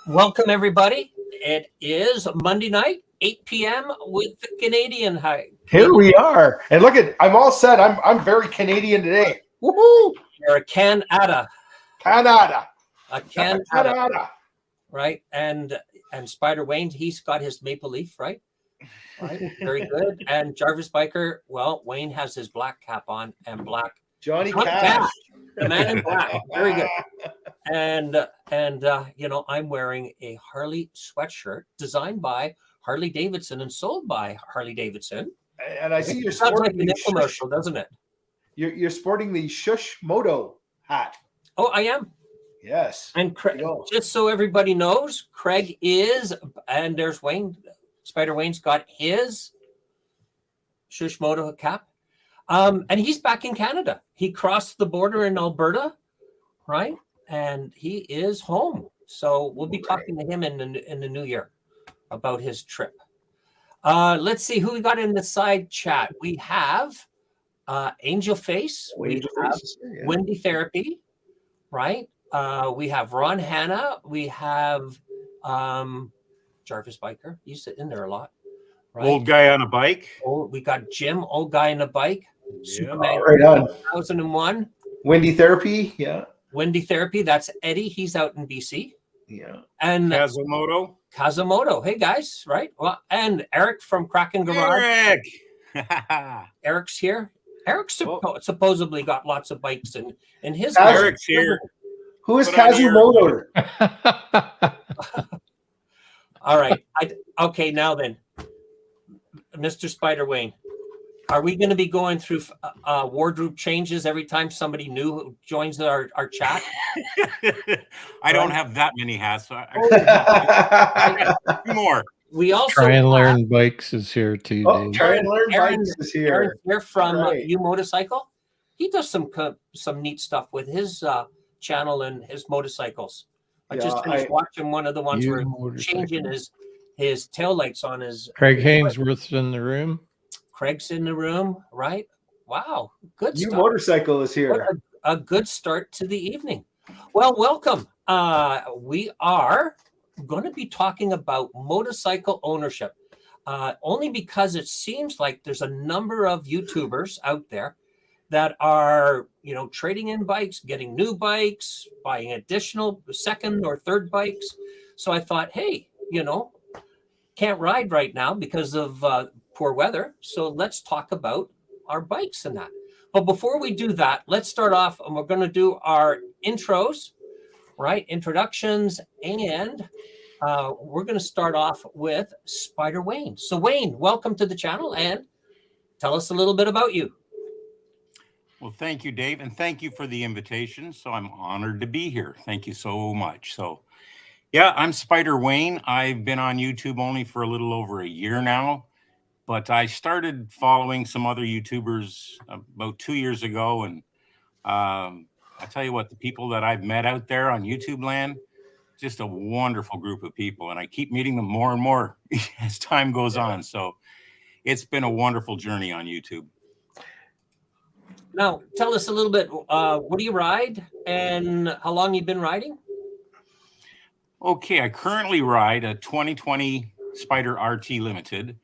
Welcome, everybody. It is Monday night, 8 p.m. with the Canadian High. Here we are. And look at, I'm all set. I'm very Canadian today. Woohoo! You're a Canada. Canada. A Canada. Canada. Right? And Spyder Wayne, he's got his maple leaf, right? Right. Very good. And Jarvis Biker, well, Wayne has his black cap on and black. Johnny Cash. The man in black. Very good. And I'm wearing a Harley sweatshirt designed by Harley Davidson and sold by Harley Davidson. And I see you're Sounds like sporting an infomercial, doesn't it? You're sporting the Shush Moto hat. Oh, I am. Yes. And Craig, just so everybody knows, Craig is, and there's Wayne. Spyder Wayne's got his Shush Moto cap. And he's back in Canada. He crossed the border in Alberta, right? And he is home. So we'll be talking to him in the new year about his trip. Let's see who we got in the side chat. We have Angel Face. We have Wendy Therapy, right? We have Ron Hanna. We have Jarvis Biker. He's sitting in there a lot. Right? Old guy on a bike. Oh, we got Jim, old guy on a bike. Superman, right on. 2001. Wendy Therapy, yeah. Wendy Therapy, that's Eddie. He's out in BC. Yeah. And Kazumoto. Hey guys, right? Well, and Eric from Kraken Garage. Eric. Eric's here. Eric supposedly got lots of bikes in his. Eric's here. Who is Kazumoto? All right. Okay, now then, Mr. Spyder Wayne, are we going to be going through wardrobe changes every time somebody new joins our chat? I don't have that many hats. So more. We also Try and Learn Bikes is here too. Try and Learn Bikes is here. Aaron here from U Motorcycle. He does some neat stuff with his channel and his motorcycles. I just finished watching one of the ones where he's changing his tail lights on his. Craig Hainsworth's in the room. Craig's in the room, right? Wow, good stuff. U Motorcycle is here. What a good start to the evening. Well, welcome. We are going to be talking about motorcycle ownership, only because it seems like there's a number of YouTubers out there that are, trading in bikes, getting new bikes, buying additional second or third bikes. So I thought, hey, can't ride right now because of poor weather. So let's talk about our bikes and that. But before we do that, let's start off and we're going to do our intros, right? Introductions. And we're going to start off with Spyder Wayne. So Wayne, welcome to the channel and tell us a little bit about you. Well, thank you, Dave. And thank you for the invitation. So I'm honored to be here. Thank you so much. So yeah, I'm Spyder Wayne. I've been on YouTube only for a little over a year now. But I started following some other YouTubers about 2 years ago. And I tell you what, the people that I've met out there on YouTube land, just a wonderful group of people. And I keep meeting them more and more as time goes on. So it's been a wonderful journey on YouTube. Now, tell us a little bit, what do you ride and how long you've been riding? Okay, I currently ride a 2020 Spyder RT Limited.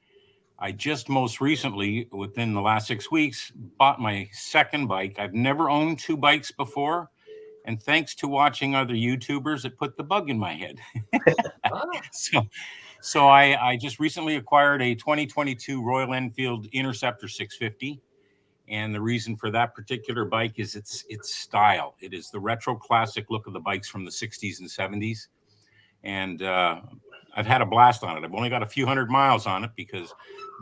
I just most recently, within the last 6 weeks, bought my second bike. I've never owned two bikes before. And thanks to watching other YouTubers, it put the bug in my head. So I just recently acquired a 2022 Royal Enfield Interceptor 650. And the reason for that particular bike is its style. It is the retro classic look of the bikes from the 60s and 70s. And I've had a blast on it. I've only got a few hundred miles on it because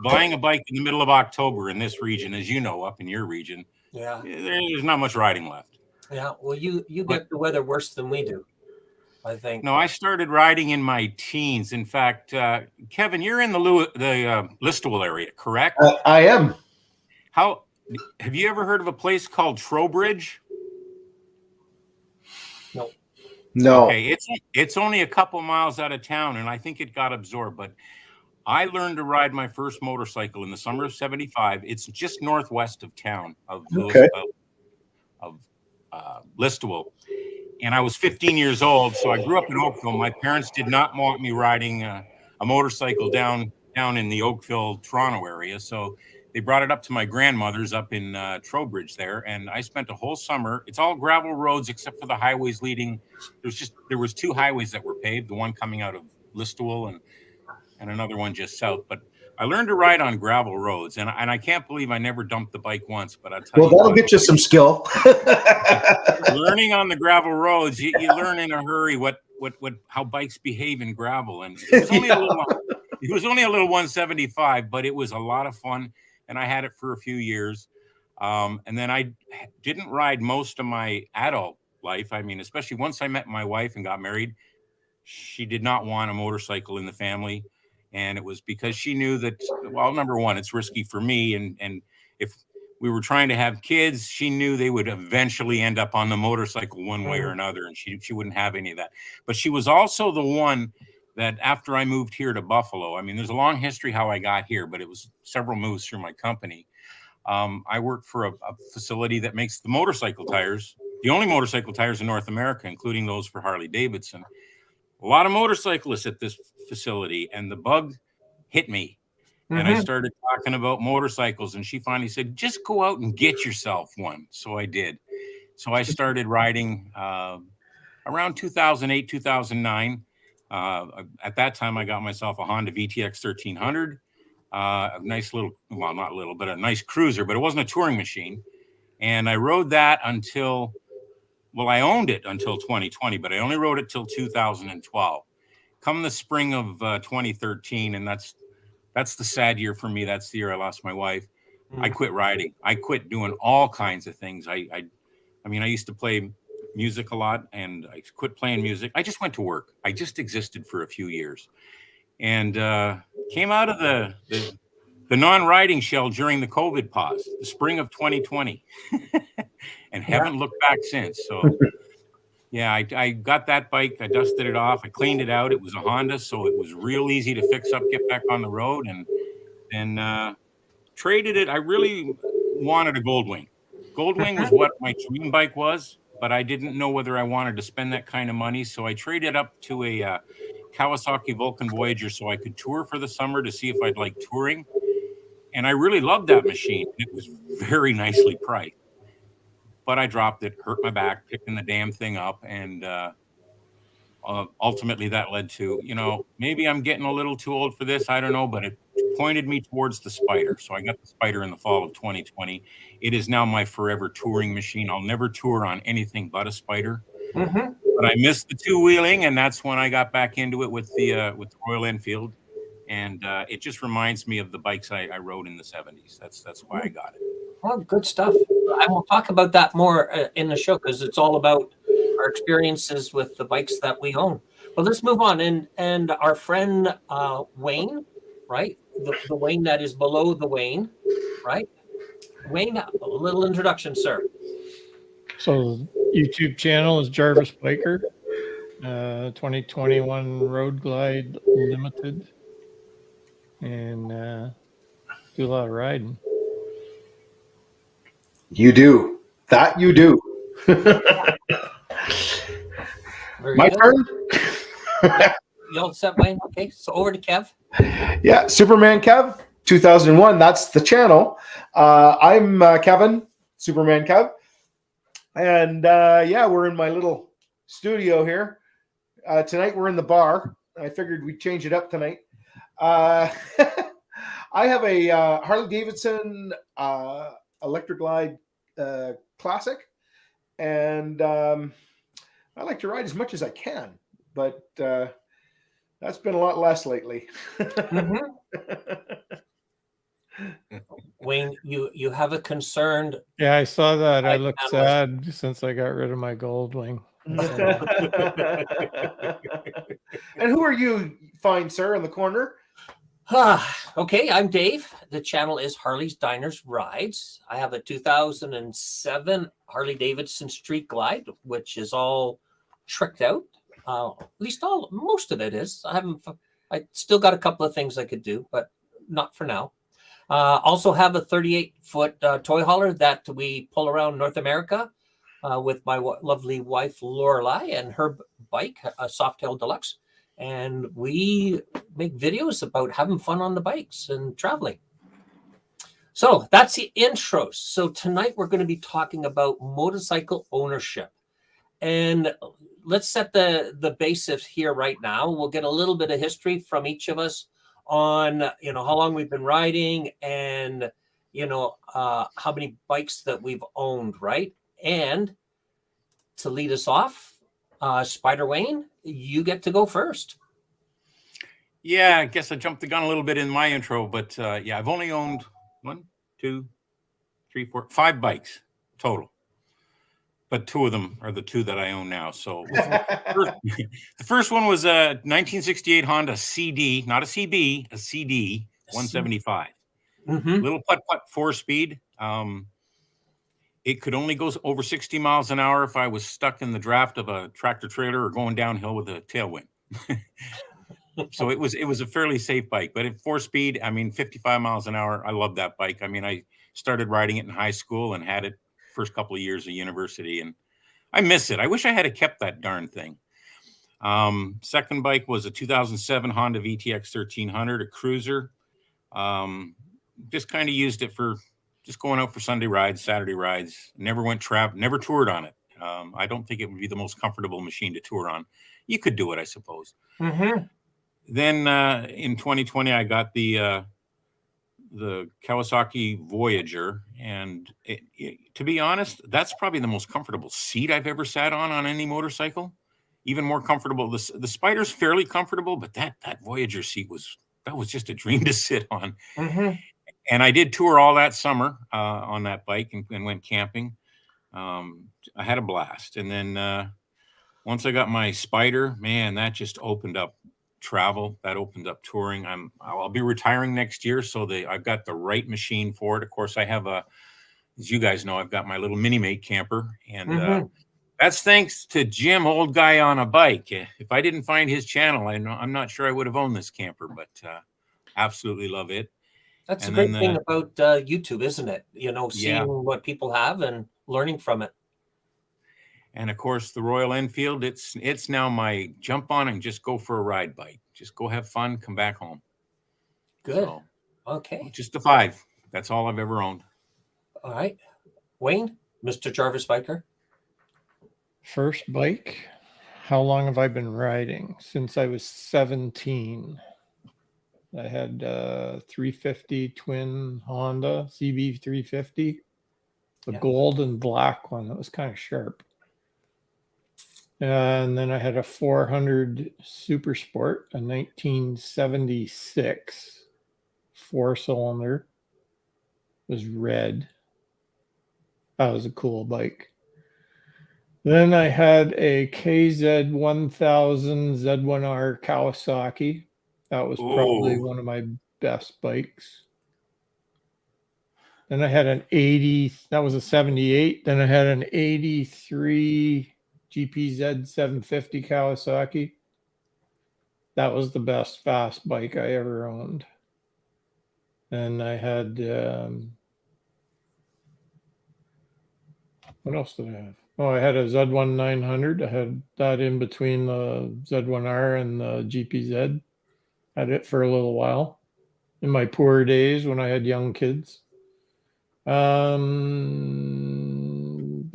buying a bike in the middle of October in this region, as you know, up in your region, there's not much riding left. Yeah, well, you get the weather worse than we do, I think. No, I started riding in my teens. In fact, Kevin, you're in the Listowel area, correct? I am. Have you ever heard of a place called Trowbridge? No. Okay, it's only a couple miles out of town, and I think it got absorbed. But I learned to ride my first motorcycle in the summer of '75. It's just northwest of town of Listowel, and I was 15 years old. So I grew up in Oakville. My parents did not want me riding a motorcycle down in the Oakville, Toronto area. So they brought it up to my grandmother's up in Trowbridge there, and I spent a whole summer. It's all gravel roads except for the highways leading. There was 2 highways that were paved, the one coming out of Listowel and another one just south. But I learned to ride on gravel roads, and I can't believe I never dumped the bike once. But I'll tell Well, you that'll what, get you some skill. learning on the gravel roads, you learn in a hurry how bikes behave in gravel. And it was only it was only a little 175, but it was a lot of fun. And I had it for a few years. And then I didn't ride most of my adult life. I mean, especially once I met my wife and got married, she did not want a motorcycle in the family. And it was because she knew that, well, number one, it's risky for me. And if we were trying to have kids, she knew they would eventually end up on the motorcycle one way or another. And she wouldn't have any of that. But she was also the one that after I moved here to Buffalo, I mean, there's a long history how I got here, but it was several moves through my company. I worked for a facility that makes the motorcycle tires, the only motorcycle tires in North America, including those for Harley Davidson. A lot of motorcyclists at this facility, and the bug hit me. And I started talking about motorcycles, and she finally said, just go out and get yourself one. So I did. So I started riding around 2008, 2009. At that time, I got myself a Honda VTX 1300, a nice little, well, not little, but a nice cruiser, but it wasn't a touring machine. And I rode that until, well, I owned it until 2020, but I only rode it till 2012. Come the spring of 2013, and that's the sad year for me. That's the year I lost my wife. I quit riding. I quit doing all kinds of things. I mean, I used to play music a lot, and I quit playing music. I just went to work. I just existed for a few years, and came out of the non-riding shell during the COVID pause, the spring of 2020, and haven't looked back since. So yeah, I got that bike. I dusted it off. I cleaned it out. It was a Honda, so it was real easy to fix up, get back on the road, and then traded it. I really wanted a Goldwing. Goldwing was what my dream bike was, but I didn't know whether I wanted to spend that kind of money. So I traded up to a Kawasaki Vulcan Voyager so I could tour for the summer to see if I'd like touring. And I really loved that machine. It was very nicely priced. But I dropped it, hurt my back, picking the damn thing up. And ultimately that led to, maybe I'm getting a little too old for this. I don't know, but it pointed me towards the Spyder. So I got the Spyder in the fall of 2020. It is now my forever touring machine. I'll never tour on anything but a Spyder. But I missed the two-wheeling, and that's when I got back into it with the Royal Enfield. And it just reminds me of the bikes I rode in the 70s. That's why I got it. Well, good stuff. I will talk about that more in the show because it's all about our experiences with the bikes that we own. But let's move on. And our friend Wayne, right? The Wayne that is below the Wayne, right? Wayne, a little introduction, sir. So YouTube channel is Jarvis Biker, 2021 Road Glide Limited, and do a lot of riding. You do. That you do. My turn? You all set, Wayne? Okay, so over to Kev. Yeah, Superman Kev, 2001. That's the channel. I'm Kevin, Superman Kev. And we're in my little studio here. Tonight we're in the bar. I figured we'd change it up tonight. I have a Harley Davidson Electric Glide Classic, and I like to ride as much as I can, but that's been a lot less lately. Wayne, you have a concerned. Yeah, I saw that. I looked sad since I got rid of my Goldwing. And who are you, fine sir, in the corner? Okay, I'm Dave. The channel is Harley's Diners Rides. I have a 2007 Harley Davidson Street Glide, which is all tricked out. At least most of it is. I still got a couple of things I could do, but not for now. Also have a 38-foot toy hauler that we pull around North America. with my lovely wife Lorelai and her bike, a Softail Deluxe, and we make videos about having fun on the bikes and traveling. So that's the intros. So tonight we're going to be talking about motorcycle ownership, and let's set the basis here right now. We'll get a little bit of history from each of us on how long we've been riding and how many bikes that we've owned, right? And to lead us off, Spyder Wayne, you get to go first. Yeah, I guess I jumped the gun a little bit in my intro, but yeah, I've only owned 1, 2, 3, 4, 5 bikes total. But 2 of them are the 2 that I own now. So the first one was a 1968 Honda CD, not a CB, a CD 175. Little putt-putt 4-speed. It could only go over 60 miles an hour if I was stuck in the draft of a tractor trailer or going downhill with a tailwind. So it was a fairly safe bike, but at 4-speed, I mean, 55 miles an hour. I love that bike. I mean, I started riding it in high school and had it first couple of years of university, and I miss it. I wish I had kept that darn thing. Second bike was a 2007 Honda VTX 1300, a cruiser. Just kind of used it for just going out for Sunday rides, Saturday rides. Never went never toured on it. I don't think it would be the most comfortable machine to tour on. You could do it, I suppose. Then in 2020, I got the Kawasaki Voyager, and to be honest, that's probably the most comfortable seat I've ever sat on any motorcycle. Even more comfortable. The Spyder's fairly comfortable, but that Voyager seat was just a dream to sit on. And I did tour all that summer on that bike and went camping. I had a blast. And then once I got my Spyder, man, that just opened up travel. That opened up touring. I'll be retiring next year, so I've got the right machine for it. Of course, I have as you guys know, I've got my little Mini-Mate camper, and that's thanks to Jim, Old Guy on a Bike. If I didn't find his channel, I'm not sure I would have owned this camper, but absolutely love it. That's a great thing about YouTube, isn't it? Seeing what people have and learning from it. And of course, the Royal Enfield, it's now my jump on and just go for a ride bike. Just go have fun, come back home. Good. So, okay. Just a 5. That's all I've ever owned. All right. Wayne, Mr. Jarvis Biker. First bike. How long have I been riding? Since I was 17. I had 350 twin Honda CB 350, the gold and black one that was kind of sharp. And then I had a 400 Super Sport, a 1976 4-cylinder. It was red. That was a cool bike. Then I had a KZ 1000 Z1R Kawasaki. That was probably one of my best bikes. Then I had an 80, that was a 78. Then I had an 83 GPZ 750 Kawasaki. That was the best fast bike I ever owned. And I had, what else did I have? Oh, I had a Z1 900. I had that in between the Z1R and the GPZ. Had it for a little while in my poor days when I had young kids. Then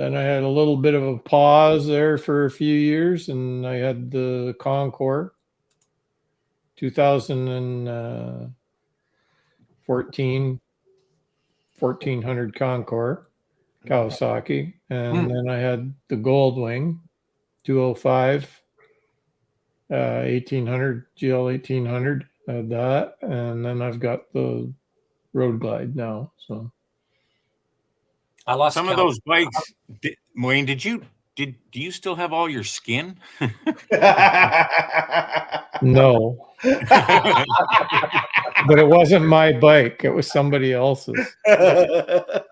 I had a little bit of a pause there for a few years, and I had the Concord 2014 1400 Concord Kawasaki, and then I had the Goldwing 205 1800 GL 1800. I had that, and then I've got the Road Glide now. So I lost some of those bikes. Wayne, do you still have all your skin? No. But it wasn't my bike. It was somebody else's. That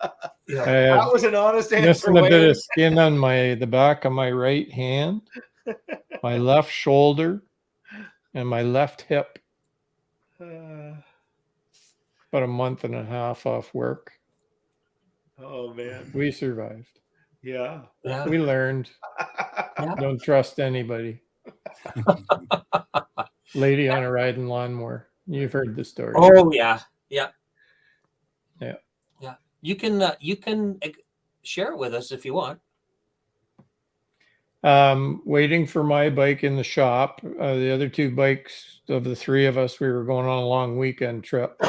was an honest answer. Missing a bit of skin on the back of my right hand, my left shoulder, and my left hip. About a month and a half off work. Oh man, we survived. Yeah. Yeah. We learned. Yeah. Don't trust anybody. Lady on a riding lawnmower. You've heard the story. Oh yeah. Yeah. Yeah. Yeah. You can share it with us if you want. Waiting for my bike in the shop. The other two bikes of the three of us, we were going on a long weekend trip.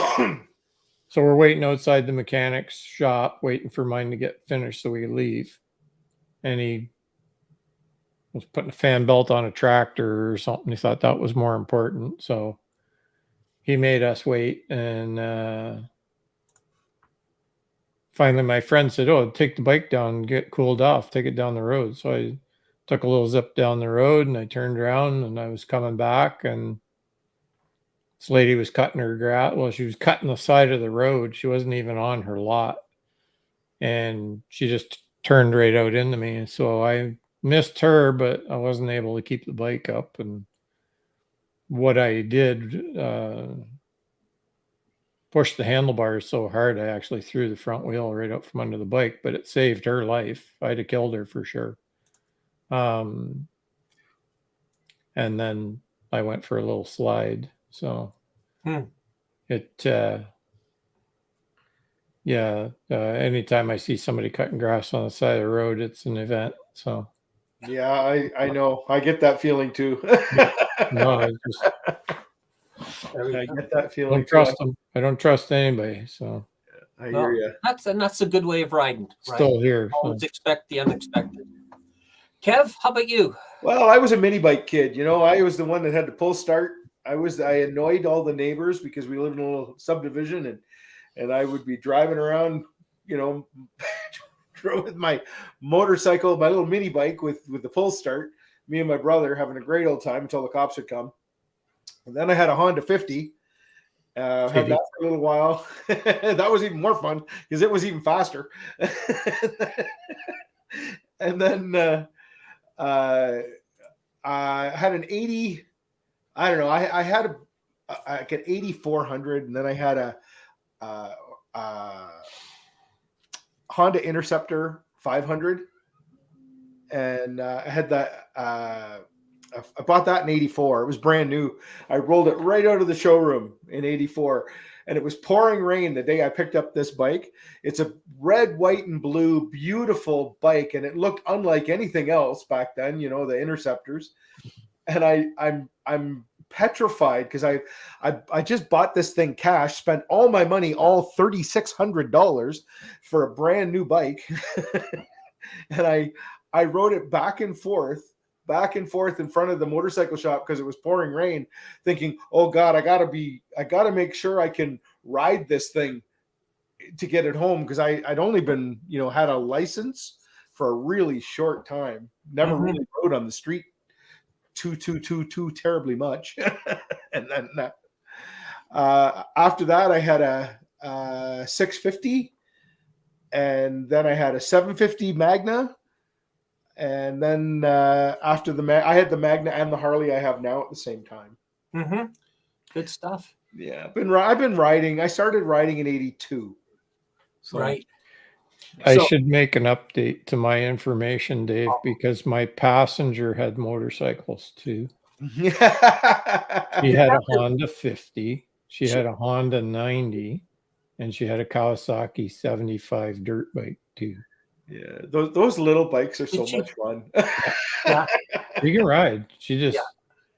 So we're waiting outside the mechanic's shop, waiting for mine to get finished so we could leave. And he was putting a fan belt on a tractor or something. He thought that was more important. So he made us wait. And finally, my friend said, "Oh, take the bike down and get cooled off. Take it down the road." So I took a little zip down the road and I turned around and I was coming back. And this lady was cutting her grass. Well, she was cutting the side of the road. She wasn't even on her lot. And she just turned right out into me. And so I missed her, but I wasn't able to keep the bike up. And what I did, pushed the handlebars so hard, I actually threw the front wheel right out from under the bike, but it saved her life. I'd have killed her for sure. And then I went for a little slide. So anytime I see somebody cutting grass on the side of the road, it's an event. So Yeah, I know. I get that feeling too. no, I just I get that feeling. don't trust them. I don't trust anybody. So I hear you. That's a good way of riding. Right? still here. Always expect the unexpected. Kev, how about you? Well, I was a mini bike kid. I was the one that had to pull start. I annoyed all the neighbors because we lived in a little subdivision, and I would be driving around, with my motorcycle, my little mini bike with the pull start. Me and my brother having a great old time until the cops would come. And then I had a Honda 50. Had that for a little while. That was even more fun because it was even faster. And then I had an 80. I don't know. I had an 8400, and then I had a Honda Interceptor 500, and I had that. I bought that in 84. It was brand new. I rolled it right out of the showroom in 84, and it was pouring rain the day I picked up this bike. It's a red, white, and blue, beautiful bike, and it looked unlike anything else back then, the Interceptors. And I'm petrified because I just bought this thing cash, spent all my money, all $3,600 for a brand new bike. And I rode it back and forth in front of the motorcycle shop because it was pouring rain, thinking, oh God, I gotta make sure I can ride this thing to get it home, because I'd only been, had a license for a really short time. Never really rode on the street too terribly much. And then after that, I had a 650, and then I had a 750 Magna. And then after I had the Magna and the Harley I have now at the same time. Good stuff. Yeah, I've been riding. I started riding in 82. So, right. I should make an update to my information, Dave, because my passenger had motorcycles too. She had a Honda 50. She had a Honda 90, and she had a Kawasaki 75 dirt bike too. Yeah, those little bikes are so much fun. Yeah. You can ride. She just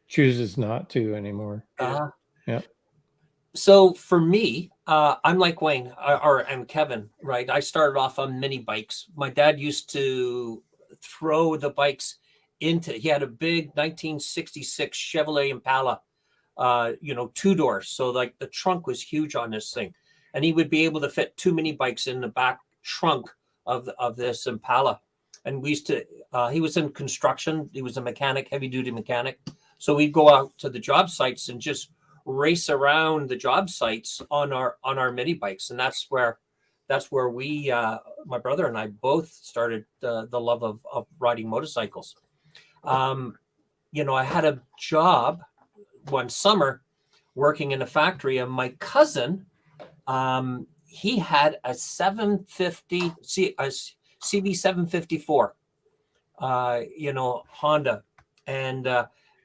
chooses not to anymore. Yeah. So for me, I'm like Wayne and Kevin, right? I started off on mini bikes. My dad used to throw the bikes he had a big 1966 Chevrolet Impala, 2 doors. So like the trunk was huge on this thing, and he would be able to fit 2 mini bikes in the back trunk of this Impala. And we used to, he was in construction. He was a mechanic, heavy duty mechanic. So we'd go out to the job sites and just race around the job sites on our mini bikes. And that's where we, my brother and I both started the love of riding motorcycles. I had a job one summer working in a factory, and my cousin, he had a 750. CB754, Honda. And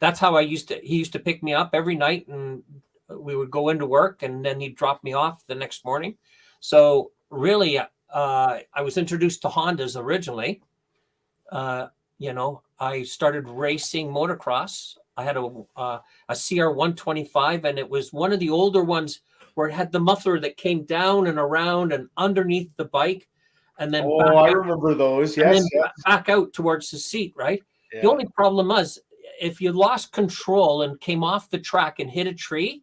that's how he used to pick me up every night, and we would go into work, and then he'd drop me off the next morning. So really, I was introduced to Hondas originally. I started racing motocross. I had a CR125, and it was one of the older ones where it had the muffler that came down and around and underneath the bike, and then I remember those. Yes, and then back out towards the seat. Right. Yeah. The only problem was if you lost control and came off the track and hit a tree,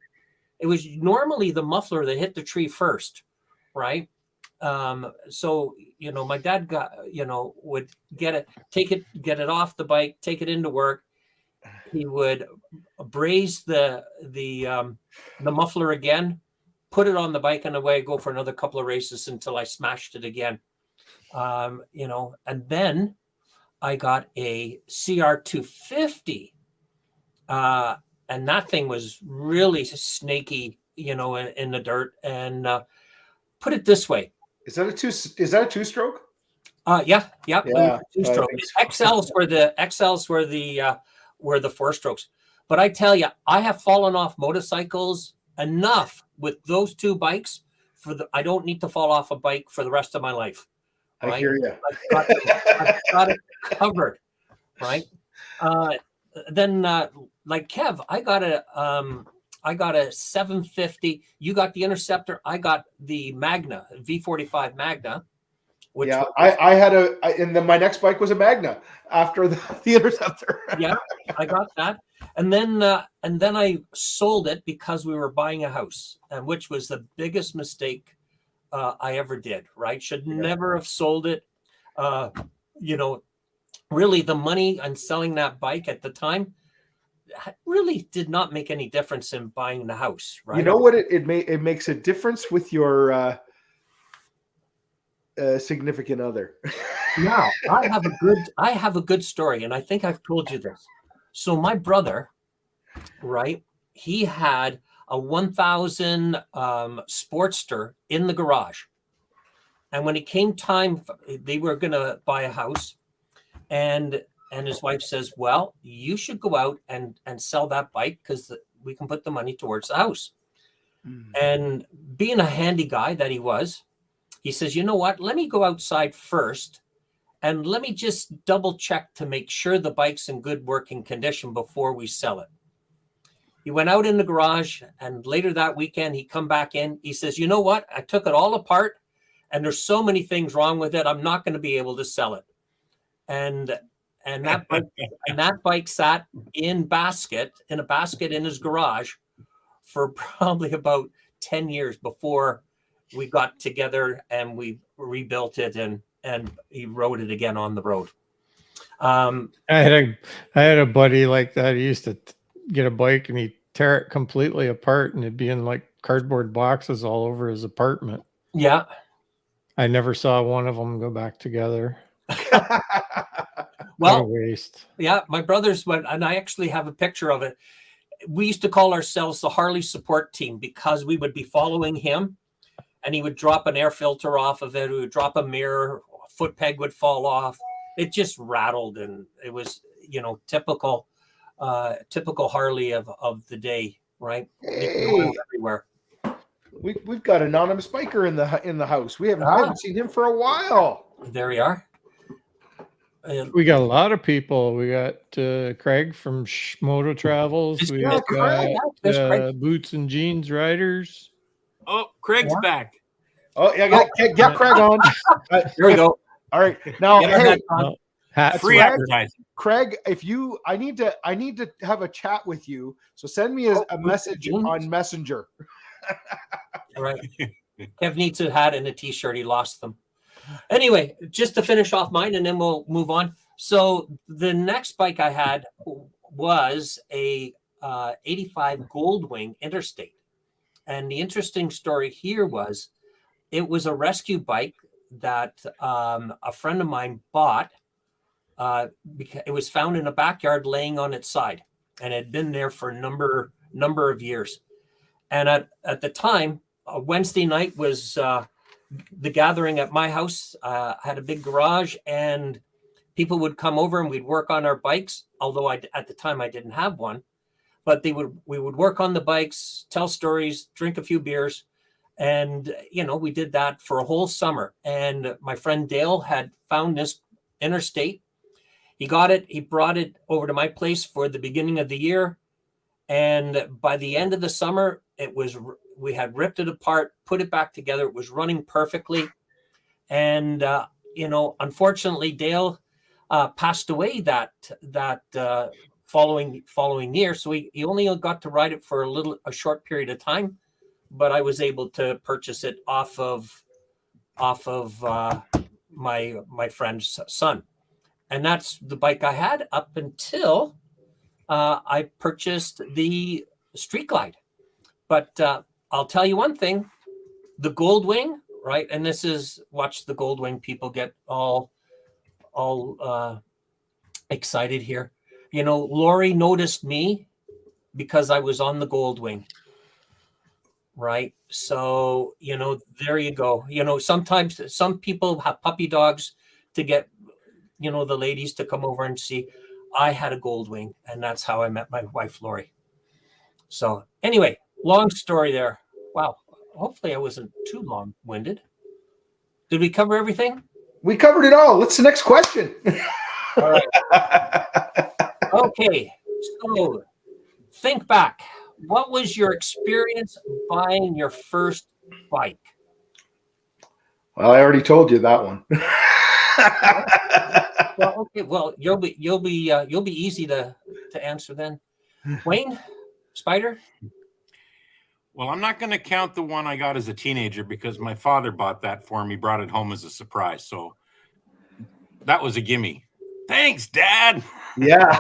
it was normally the muffler that hit the tree first, right? So my dad would get it off the bike, take it into work. He would braze the muffler again, put it on the bike, and away go for another couple of races until I smashed it again. And then I got a CR250, and that thing was really snaky, in the dirt. And put it this way, is that a two-stroke? Yeah. Two-stroke. XLs were the four-strokes. But I tell you, I have fallen off motorcycles enough with those two bikes I don't need to fall off a bike for the rest of my life. Right? I hear you. I've got it covered, right? Then, like Kev, I got a 750. You got the Interceptor. I got the Magna, V45 Magna. I had and then my next bike was a Magna after the Interceptor. Yeah, I got that. And then I sold it because we were buying a house, and which was the biggest mistake I ever did, right? Should never have sold it. Really the money on selling that bike at the time really did not make any difference in buying the house, right? You know what? It makes a difference with your significant other. Now, I have a good story, and I think I've told you this. So my brother, right, he had a 1000 Sportster in the garage. And when it came time, they were going to buy a house, and his wife says, well, you should go out and sell that bike because we can put the money towards the house. And being a handy guy that he was, he says, you know what, let me go outside first and let me just double check to make sure the bike's in good working condition before we sell it. He went out in the garage, and later that weekend, he come back in. He says, you know what, I took it all apart, and there's so many things wrong with it, I'm not going to be able to sell it. And that bike sat in a basket in his garage for probably about 10 years before we got together and we rebuilt it and he rode it again on the road. I had a buddy like that. He used to get a bike and he'd tear it completely apart, and it'd be in like cardboard boxes all over his apartment. Yeah. I never saw one of them go back together. Well, what a waste. Yeah, my brothers went, and I actually have a picture of it. We used to call ourselves the Harley support team because we would be following him, and he would drop an air filter off of it. We would drop a mirror, a foot peg would fall off. It just rattled, and it was, typical Harley of the day, right? Hey. Everywhere. We've got anonymous biker in the house. I haven't seen him for a while. There we are. We got a lot of people. We got Craig from Moto Travels. We got Boots and Jeans Riders. Oh, Craig's back. Oh, yeah, get Craig on. Here we go. All right, now free advertising. Craig, I need to have a chat with you. So send me a message on Messenger. All right. Kev needs a hat and a t-shirt. He lost them. Anyway, just to finish off mine, and then we'll move on. So the next bike I had was a 85 Goldwing Interstate. And the interesting story here was it was a rescue bike that a friend of mine bought. Because it was found in a backyard laying on its side, and had been there for a number of years. And at the time, Wednesday night was the gathering at my house. I had a big garage, and people would come over and we'd work on our bikes. Although at the time I didn't have one, but we would work on the bikes, tell stories, drink a few beers. And, we did that for a whole summer. And my friend Dale had found this interstate. He got it. He brought it over to my place for the beginning of the year. And by the end of the summer, we had ripped it apart, put it back together. It was running perfectly. And, unfortunately, Dale passed away that following year. So he only got to ride it for a short period of time. But I was able to purchase it off of my friend's son, and that's the bike I had up until I purchased the Street Glide. But I'll tell you one thing: the Goldwing, right? And this is watch the Goldwing people get all excited here. Lori noticed me because I was on the Goldwing. Right. So, there you go. Sometimes some people have puppy dogs to get, the ladies to come over and see. I had a Goldwing, and that's how I met my wife, Lori. So anyway, long story there. Wow. Hopefully I wasn't too long-winded. Did we cover everything? We covered it all. What's the next question? All right. Okay. So think back. What was your experience buying your first bike? Well, I already told you that one. Well, okay. Well, you'll be easy to answer then. Wayne, Spyder? Well, I'm not going to count the one I got as a teenager because my father bought that for me, brought it home as a surprise. So that was a gimme. Thanks, Dad. Yeah.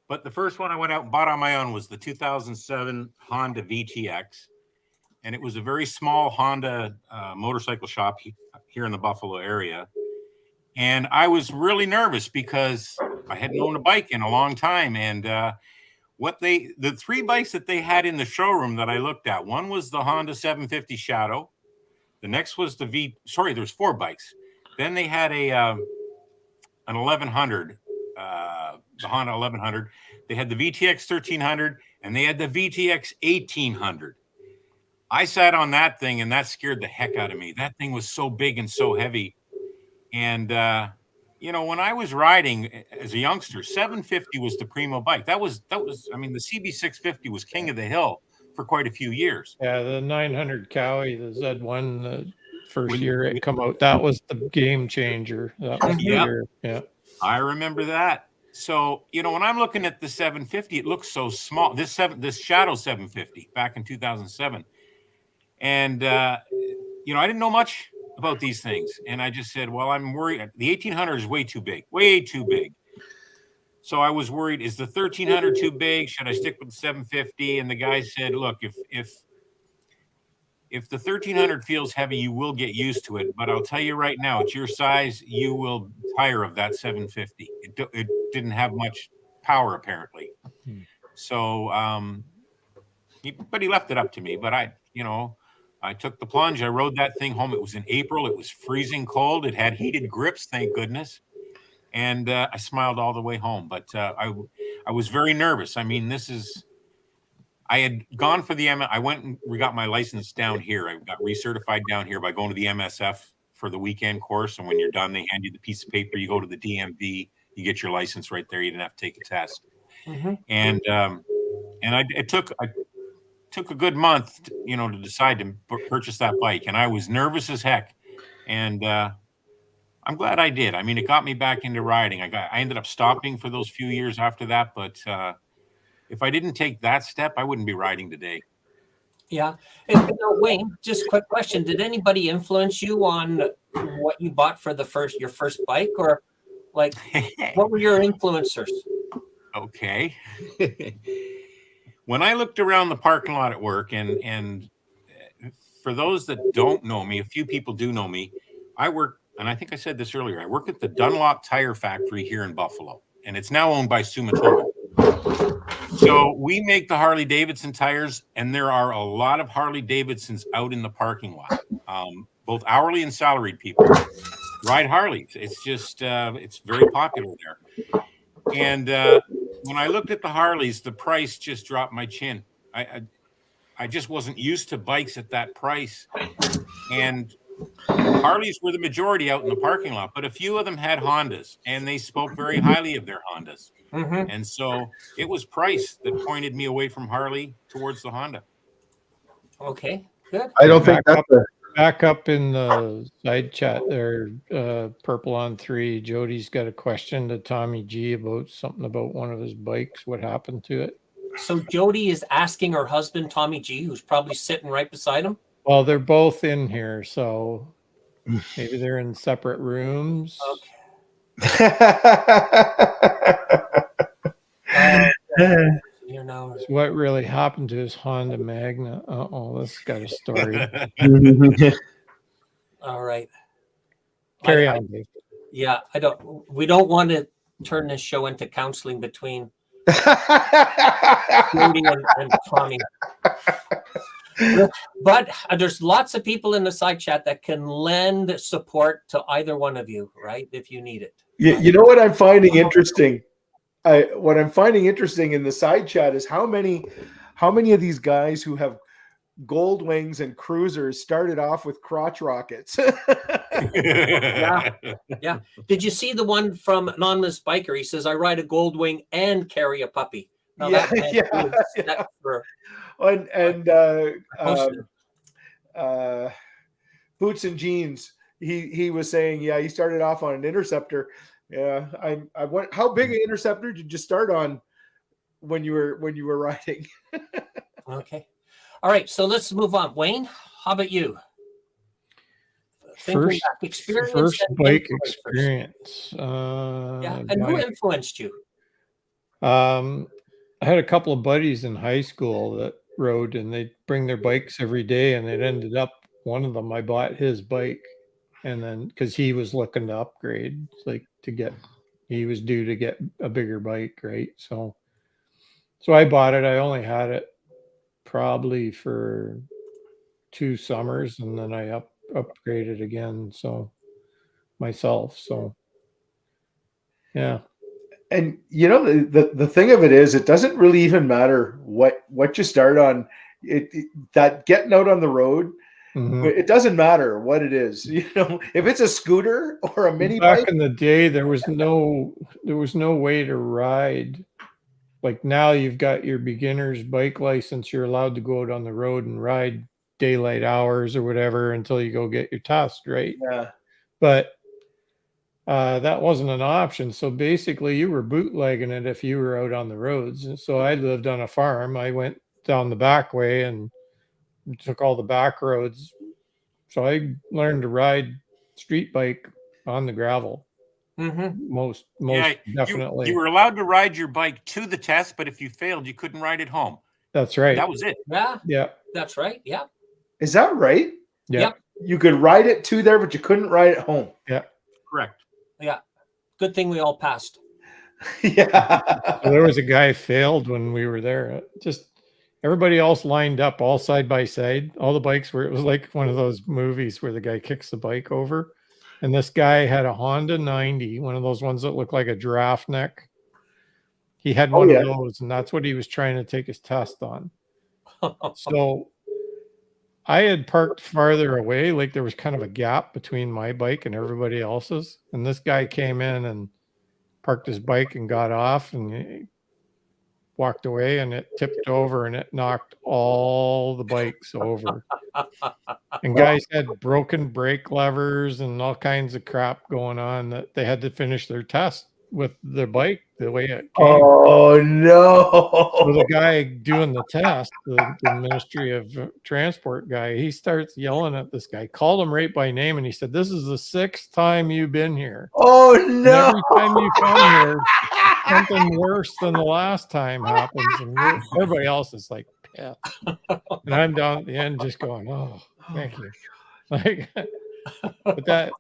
But the first one I went out and bought on my own was the 2007 Honda VTX. And it was a very small Honda motorcycle shop here in the Buffalo area. And I was really nervous because I hadn't owned a bike in a long time. And the three bikes that they had in the showroom that I looked at, one was the Honda 750 Shadow. The next was there's four bikes. Then they had an 1100, the Honda 1100. They had the VTX 1300 and they had the VTX 1800. I sat on that thing and that scared the heck out of me. That thing was so big and so heavy. And, when I was riding as a youngster, 750 was the primo bike. That was, the CB650 was king of the hill for quite a few years. Yeah, the 900 Cowie, the Z1, the first year it come out, that was the game changer. That was the year. Yeah. I remember that. So, when I'm looking at the 750, it looks so small. This Shadow 750 back in 2007. And, I didn't know much about these things. And I just said, well, I'm worried. The 1800 is way too big. So I was worried, is the 1300 too big? Should I stick with the 750? And the guy said, look, if the 1300 feels heavy, you will get used to it. But I'll tell you right now, at your size, you will tire of that 750. It didn't have much power, apparently. So, but he left it up to me. But I took the plunge. I rode that thing home. It was in April. It was freezing cold. It had heated grips, thank goodness. And I smiled all the way home. But I was very nervous. I mean, I had gone for I went and we got my license down here. I got recertified down here by going to the MSF for the weekend course. And when you're done, they hand you the piece of paper. You go to the DMV. You get your license right there. You didn't have to take a test. Mm-hmm. And I took a good month, to decide to purchase that bike. And I was nervous as heck. And I'm glad I did. I mean, it got me back into riding. I ended up stopping for those few years after that. But if I didn't take that step, I wouldn't be riding today. Yeah. Wayne, just a quick question. Did anybody influence you on what you bought for your first bike? Or what were your influencers? Okay. When I looked around the parking lot at work, and for those that don't know me, a few people do know me, I work, and I think I said this earlier, I work at the Dunlop Tire Factory here in Buffalo, and it's now owned by Sumitomo. So we make the Harley Davidson tires, and there are a lot of Harley Davidsons out in the parking lot. Both hourly and salaried people ride Harleys. It's just it's very popular there. And when I looked at the Harleys, the price just dropped my chin. I just wasn't used to bikes at that price, and Harleys were the majority out in the parking lot, but a few of them had Hondas, and they spoke very highly of their Hondas. Mm-hmm. And so it was price that pointed me away from Harley towards the Honda. Okay, good. I don't think that's Back up in the side chat there, Purple on 3. Jody's got a question to Tommy G about something about one of his bikes. What happened to it? So Jody is asking her husband, Tommy G, who's probably sitting right beside him. Well, they're both in here, so maybe they're in separate rooms. Here now. What really happened to his Honda Magna? Oh, this has got a story. All right. Carry on, Dave. Yeah, we don't want to turn this show into counseling between Jody and Tommy. But there's lots of people in the side chat that can lend support to either one of you, right? If you need it. You know what I'm finding interesting? What I'm finding interesting in the side chat is how many of these guys who have gold wings and cruisers started off with crotch rockets. Yeah. Did you see the one from Anonymous Biker? He says, I ride a gold wing and carry a puppy. Now that for Boots and Jeans. He was saying, yeah, he started off on an Interceptor. Yeah, I went. How big an Interceptor did you start on when you were riding? Okay, all right. So let's move on. Wayne, how about you? First bike experience. And who influenced you? I had a couple of buddies in high school that rode, and they'd bring their bikes every day, and it ended up one of them. I bought his bike. And then, because he was looking to upgrade, he was due to get a bigger bike, right? So I bought it. I only had it probably for 2 summers, and then I upgraded again. So myself. So yeah. And you know, the thing of it is, it doesn't really even matter what you start on. That getting out on the road. Mm-hmm. It doesn't matter what it is, you know. If it's a scooter or a mini back bike, in the day, there was no way to ride. Like now, you've got your beginner's bike license. You're allowed to go out on the road and ride daylight hours or whatever until you go get your test, right? Yeah. But that wasn't an option. So basically, you were bootlegging it if you were out on the roads. And so I lived on a farm. I went down the back way and took all the back roads. So I learned to ride street bike on the gravel. Mm-hmm. Most definitely. You were allowed to ride your bike to the test, but if you failed, you couldn't ride it home. That's right. That was it. Yeah. That's right. Yeah. Is that right? Yeah. Yep. You could ride it to there, but you couldn't ride it home. Yeah. Correct. Yeah. Good thing we all passed. Yeah. So there was a guy failed when we were there. Just everybody else lined up all side by side. All the bikes were, it was like one of those movies where the guy kicks the bike over. And this guy had a Honda 90, one of those ones that look like a giraffe neck. He had one of those, and that's what he was trying to take his test on. So I had parked farther away, like there was kind of a gap between my bike and everybody else's. And this guy came in and parked his bike and got off, and he walked away, and it tipped over and it knocked all the bikes over. And guys had broken brake levers and all kinds of crap going on that they had to finish their test with their bike the way it came. Oh no. So the guy doing the test, the Ministry of Transport guy, he starts yelling at this guy, called him right by name, and he said, "This is the 6th time you've been here. Oh no. And every time you come here, something worse than the last time happens." And everybody else is like pissed. And I'm down at the end just going, "Oh, thank you." Like, but that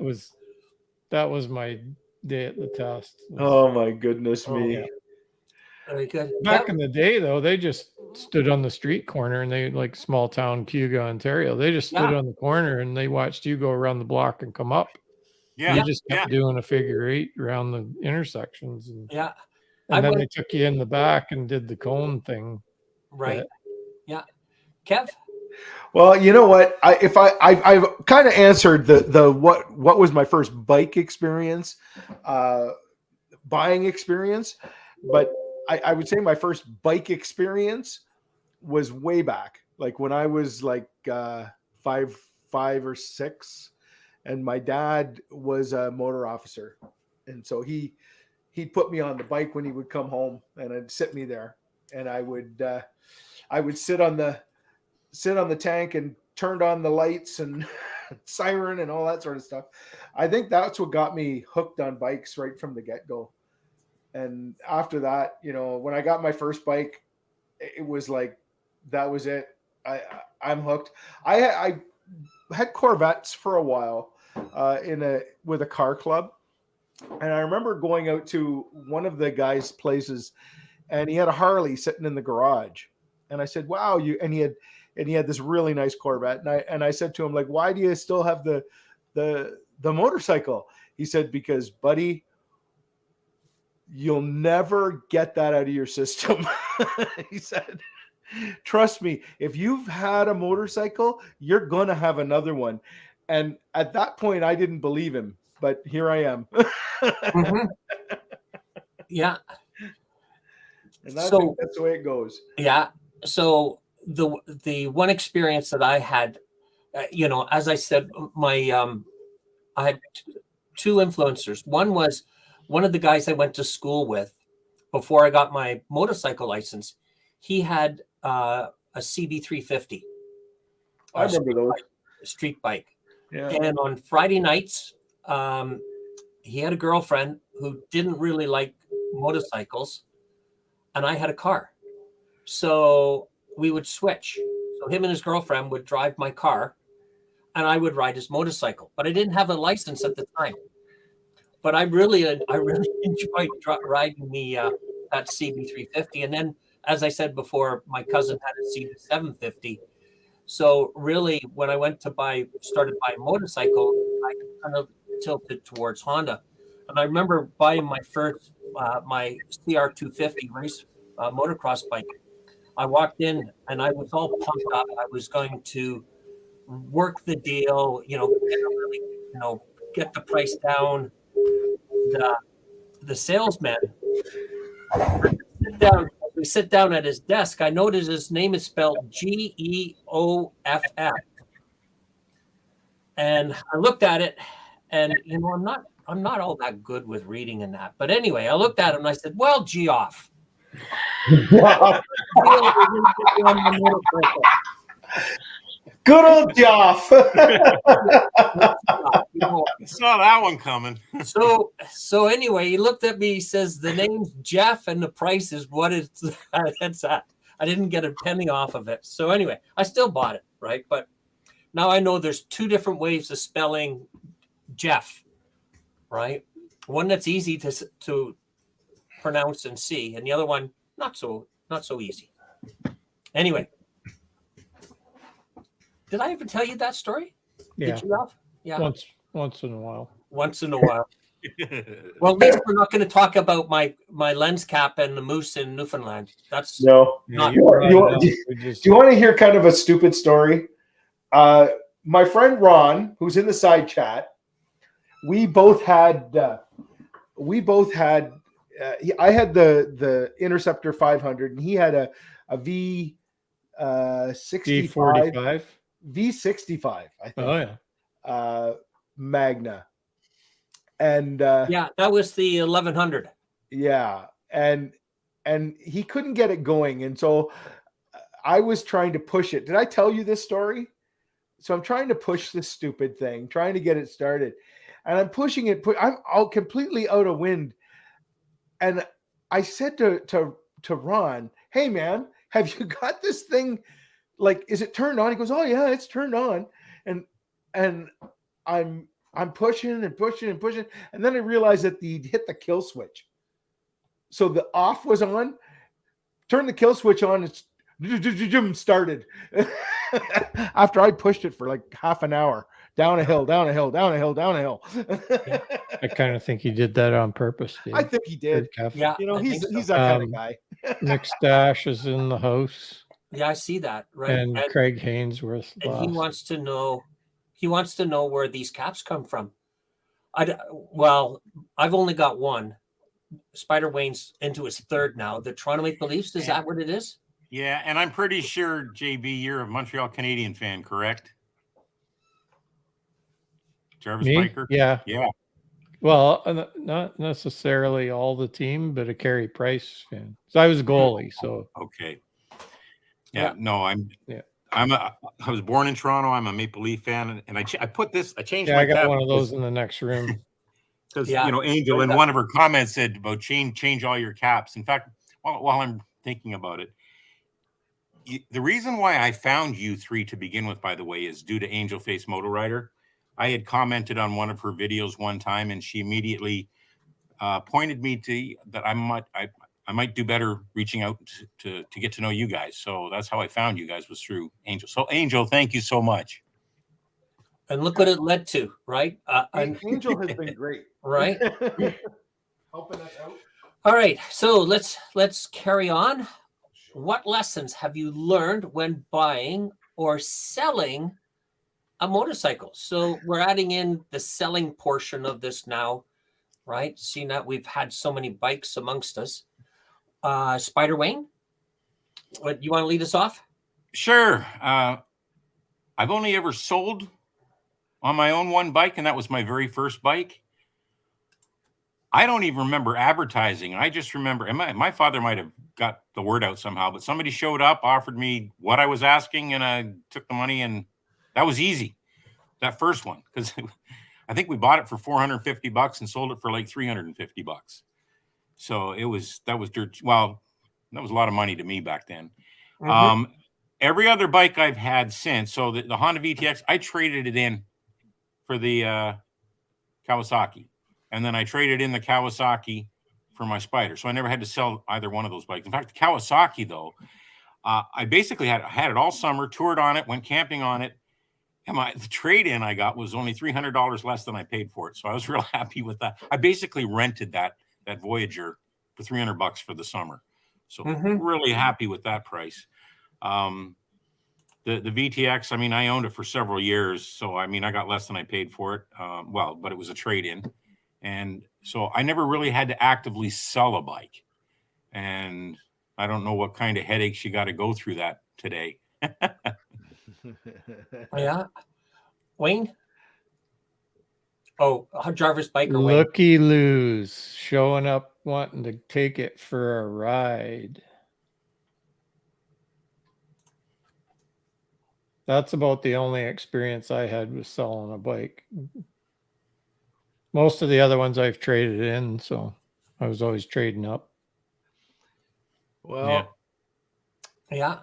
was my day at the test. Oh my goodness me. Yeah. Very good. Back Kev? in the day, though, they just stood on the street corner, and they like small town Cayuga, Ontario. They just stood Yeah. on the corner and they watched you go around the block and come up. Yeah. You just kept Yeah. doing a figure eight around the intersections, and Yeah. I then went they took you in the back and did the cone thing. right. bit. Yeah. Kev? Well, you know what? I've kind of answered the what was my first bike experience, buying experience, but I would say my first bike experience was way back, like when I was like 5 or 6, and my dad was a motor officer, and so he'd put me on the bike when he would come home, and I'd sit me there, and I would sit on the tank and turned on the lights and siren and all that sort of stuff. I think that's what got me hooked on bikes right from the get-go. And after that, when I got my first bike, it was like, that was it. I'm hooked. I had Corvettes for a while with a car club. And I remember going out to one of the guys' places, and he had a Harley sitting in the garage. And I said, wow, and he had this really nice Corvette. And I said to him, like, why do you still have the motorcycle? He said, because, buddy, you'll never get that out of your system. He said, trust me, if you've had a motorcycle, you're going to have another one. And at that point, I didn't believe him, but here I am. Mhm. Yeah. And I think that's the way it goes. Yeah. So the one experience that I had, as I said, I had two influencers. One was one of the guys I went to school with before I got my motorcycle license. He had a CB350. I remember those. Street bike. Yeah. And on Friday nights, he had a girlfriend who didn't really like motorcycles, and I had a car. So we would switch. So him and his girlfriend would drive my car, and I would ride his motorcycle. But I didn't have a license at the time. But I really enjoyed riding that CB350. And then, as I said before, my cousin had a CB750. So really, when I started buying motorcycle, I kind of tilted towards Honda. And I remember buying my first, my CR250 race motocross bike. I walked in and I was all pumped up. I was going to work the deal, get the price down. The salesman, we sit down at his desk. I noticed his name is spelled Geoff. And I looked at it, and I'm not all that good with reading and that. But anyway, I looked at him and I said, well, Geoff. Good old Geoff. Saw that one coming. So anyway, he looked at me. He says, the name's Jeff and the price is what it's at. I didn't get a penny off of it. So anyway, I still bought it, right? But now I know there's two different ways of spelling Jeff, right? One that's easy to pronounce and see, and the other one not so easy. Anyway, did I ever tell you that story? Yeah. Did you, Ralph? Yeah. Once in a while. Once in a while. Well, at least we're not going to talk about my lens cap and the moose in Newfoundland. That's No. not. Do you want to hear kind of a stupid story? My friend Ron, who's in the side chat, we both had. I had the Interceptor 500, and he had a V 65 D45. V65, I think. Oh yeah. Magna, and Yeah, that was the 1100. yeah, and he couldn't get it going, and so I was trying to push it. Did I tell you this story? So I'm trying to push this stupid thing, trying to get it started, and I'm pushing it. I'm all completely out of wind, and I said to Ron, "Hey man, have you got this thing? Like, is it turned on?" He goes, "Oh yeah, it's turned on," and I'm pushing and pushing and pushing, and then I realized that he'd hit the kill switch. So the off was on, turn the kill switch on. It's started after I pushed it for like half an hour down a hill. I kind of think he did that on purpose. Dave. I think he did. Yeah, You know, I think so. he's that kind of guy. Nick Stash is in the house, Yeah, I see that. Right. and Craig Hainsworth. And he wants to know. He wants to know where these caps come from. Well, I've only got one. Spyder Wayne's into his third now. The Toronto Maple Leafs. Is that what it is? Yeah, and I'm pretty sure, JB, you're a Montreal Canadian fan, correct? Jarvis Me? Biker? Yeah. Yeah. Well, not necessarily all the team, but a Carey Price fan. So I was a goalie. So Okay. Yeah. No, I was born in Toronto. I'm a Maple Leaf fan, and I changed yeah, my I got cap one of those in the next room. because Yeah. Angel in one of her comments said about change all your caps. In fact, while I'm thinking about it, the reason why I found you three to begin with, by the way, is due to Angel Face Moto Rider. I had commented on one of her videos one time, and she immediately pointed me to that I might do better reaching out to get to know you guys. So that's how I found you guys, was through Angel. So Angel, thank you so much. And look what it led to, right? Angel has been great. Right. Helping us out. All right. So let's carry on. What lessons have you learned when buying or selling a motorcycle? So we're adding in the selling portion of this now, right? Seeing that we've had so many bikes amongst us. Spyder Wayne, what you want to lead us off? Sure. I've only ever sold on my own one bike, and that was my very first bike. I don't even remember advertising. I just remember, and my father might have got the word out somehow, but somebody showed up, offered me what I was asking, and I took the money, and that was easy. That first one, because I think we bought it for $450 and sold it for like $350. So that was dirt. Well, that was a lot of money to me back then. Mm-hmm. Every other bike I've had since, so the Honda VTX, I traded it in for the Kawasaki. And then I traded in the Kawasaki for my Spyder. So I never had to sell either one of those bikes. In fact, the Kawasaki, though, I basically had it all summer, toured on it, went camping on it. And the trade-in I got was only $300 less than I paid for it. So I was real happy with that. I basically rented that Voyager for $300 for the summer. So really happy with that price. The VTX, I mean, I owned it for several years. So, I mean, I got less than I paid for it. But it was a trade-in. And so I never really had to actively sell a bike. And I don't know what kind of headaches you got to go through that today. Yeah. Wayne? Oh, Jarvis Biker Wayne. Looky-loos showing up wanting to take it for a ride. That's about the only experience I had with selling a bike. Most of the other ones I've traded in, so I was always trading up. Well, yeah,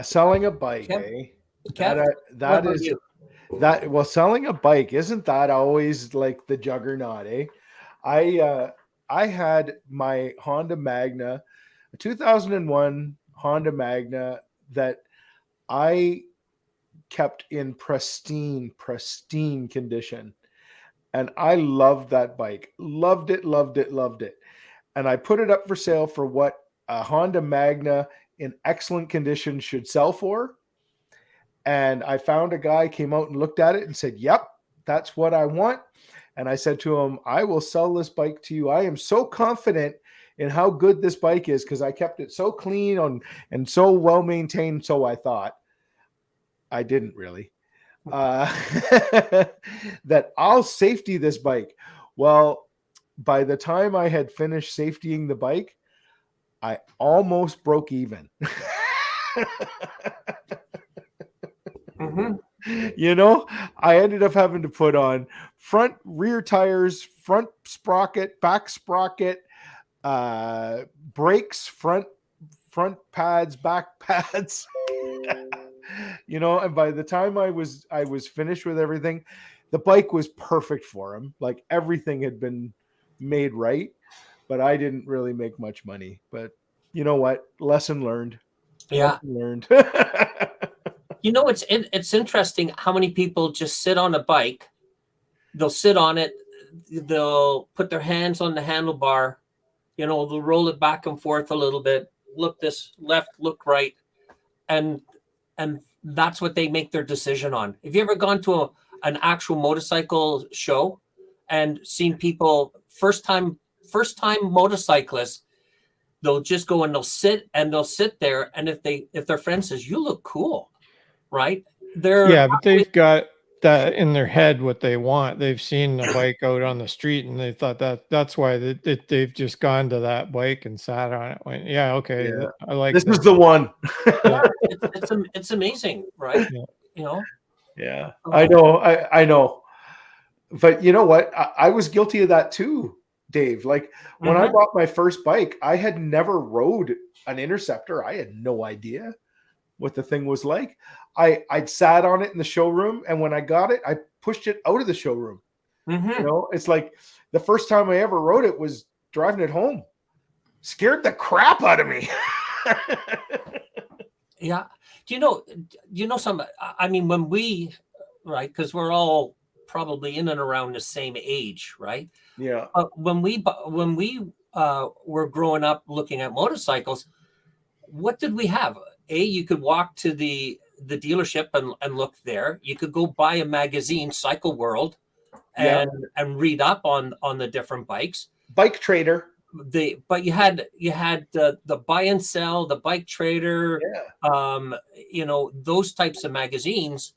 selling a bike, Kev, that is you? That. Well, selling a bike, isn't that always like the juggernaut, eh? I had my Honda Magna, a 2001 Honda Magna that I kept in pristine condition. And I loved that bike. Loved it. And I put it up for sale for what a Honda Magna in excellent condition should sell for. And I found a guy, came out and looked at it and said, yep, that's what I want. And I said to him, I will sell this bike to you. I am so confident in how good this bike is because I kept it so clean and so well maintained. So I thought. I didn't really. That I'll safety this bike. Well, by the time I had finished safetying the bike, I almost broke even. You know, I ended up having to put on front rear tires, front sprocket, back sprocket, brakes, front pads, back pads. You know, and by the time I was finished with everything, the bike was perfect for him. Like everything had been made right, but I didn't really make much money. But You know what? Lesson learned. Yeah. Lesson learned. You know, it's interesting how many people just sit on a bike. They'll sit on it. They'll put their hands on the handlebar. You know, they'll roll it back and forth a little bit. Look this left, look right, and that's what they make their decision on. Have you ever gone to an actual motorcycle show and seen people first time motorcyclists? They'll just go and they'll sit there, and if their friend says you look cool, right? They're Yeah, but they've got that in their head what they want. They've seen a bike out on the street and they thought that's why they've just gone to that bike and sat on it. Went, yeah, okay, Yeah. I like This this. is the one. yeah, it's amazing, right? Yeah. You know, Yeah, I know. I know. But you know what? I was guilty of that too, Dave. Like when I bought my first bike, I had never rode an Interceptor. I had no idea what the thing was like. I'd sat on it in the showroom, and when I got it, I pushed it out of the showroom. You know, it's like the first time I ever rode it was driving it home. Scared the crap out of me. yeah. Do you know some? I mean, when we, right? Because we're all probably in and around the same age, right? Yeah. But when we were growing up looking at motorcycles, what did we have? You could walk to the dealership and look there. You could go buy a magazine, Cycle World, and read up on the different bikes. Bike Trader. But you had the buy and sell, the Bike Trader, you know, those types of magazines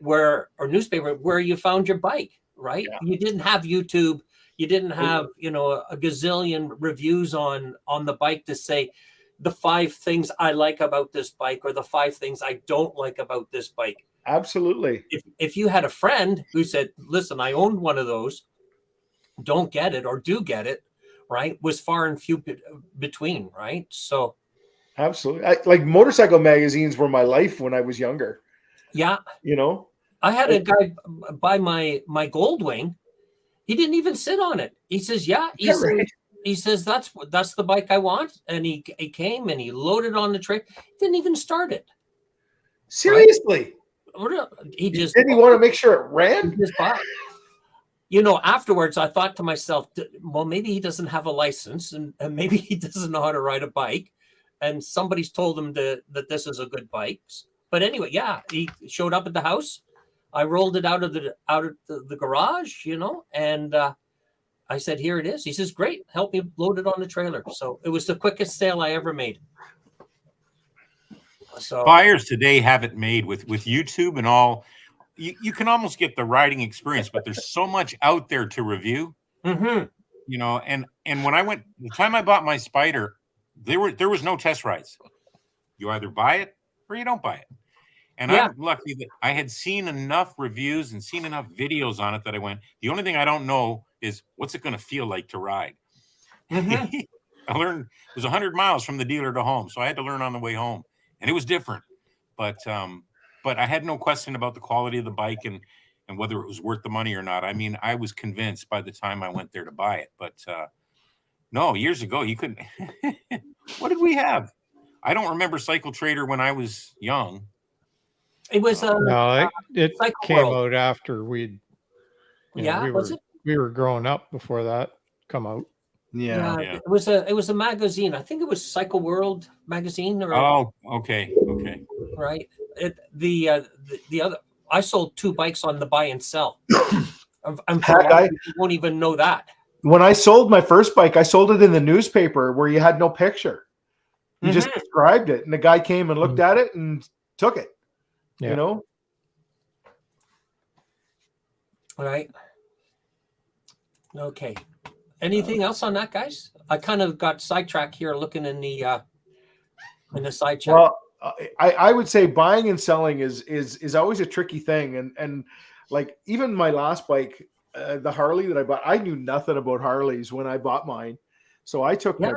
or newspaper where you found your bike, right? Yeah. You didn't have YouTube. You didn't have, you know, a gazillion reviews on the bike to say the 5 things I like about this bike or the 5 things I don't like about this bike. Absolutely. If you had a friend who said, listen, I owned one of those, don't get it or do get it, right, was far and few between, right? So absolutely. Like motorcycle magazines were my life when I was younger. Yeah. You know, I had a guy buy my Goldwing. He didn't even sit on it. He says, yeah. He says, that's the bike I want. And he came and he loaded on the tray. Didn't even start it. Seriously. Right? He just didn't he want to make sure it ran? He just bought. You know, afterwards, I thought to myself, well, maybe he doesn't have a license and maybe he doesn't know how to ride a bike. And somebody's told him that this is a good bike. But anyway, yeah, he showed up at the house. I rolled it out of the garage, you know, and I said, here it is. He says, great, help me load it on the trailer. So it was the quickest sale I ever made. So buyers today have it made with YouTube and all. You can almost get the riding experience, but there's so much out there to review. You know, and when the time I bought my Spyder, there was no test rides. You either buy it or you don't buy it. And I'm lucky that I had seen enough reviews and seen enough videos on it that I went, the only thing I don't know is what's it going to feel like to ride. I learned it was 100 miles from the dealer to home. So I had to learn on the way home, and it was different. But I had no question about the quality of the bike and whether it was worth the money or not. I mean, I was convinced by the time I went there to buy it. But no, years ago, you couldn't. What did we have? I don't remember Cycle Trader when I was young. It was no, it came World. out after we were growing up before that come out. Yeah. It was a magazine. I think it was Cycle World magazine. Oh, okay. Right. The other. I sold 2 bikes on the buy and sell. I won't even know that. When I sold my first bike, I sold it in the newspaper where you had no picture. You just described it, and the guy came and looked at it and took it. Yeah. You know. All right. Okay. Anything else on that, guys? I kind of got sidetracked here looking in the side chat. Well, I would say buying and selling is always a tricky thing, and like even my last bike, the Harley that I bought, I knew nothing about Harleys when I bought mine, so I took my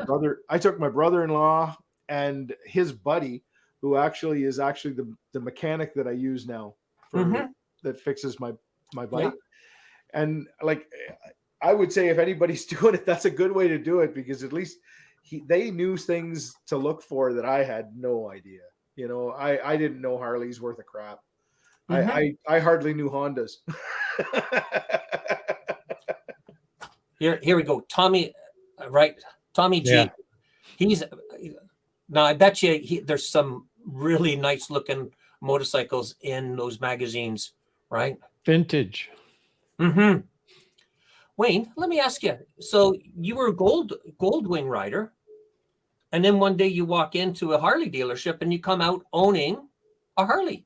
brother-in-law and his buddy, who is the mechanic that I use now that fixes my bike, and like. I would say if anybody's doing it, that's a good way to do it, because at least they knew things to look for that I had no idea. You know, I didn't know Harley's worth of crap. I hardly knew Hondas. Here we go. Tommy, right? Tommy G. Yeah. He's now. I bet you there's some really nice looking motorcycles in those magazines, right? Vintage. Mm-hmm. Wayne, let me ask you. So you were a Goldwing rider, and then one day you walk into a Harley dealership and you come out owning a Harley.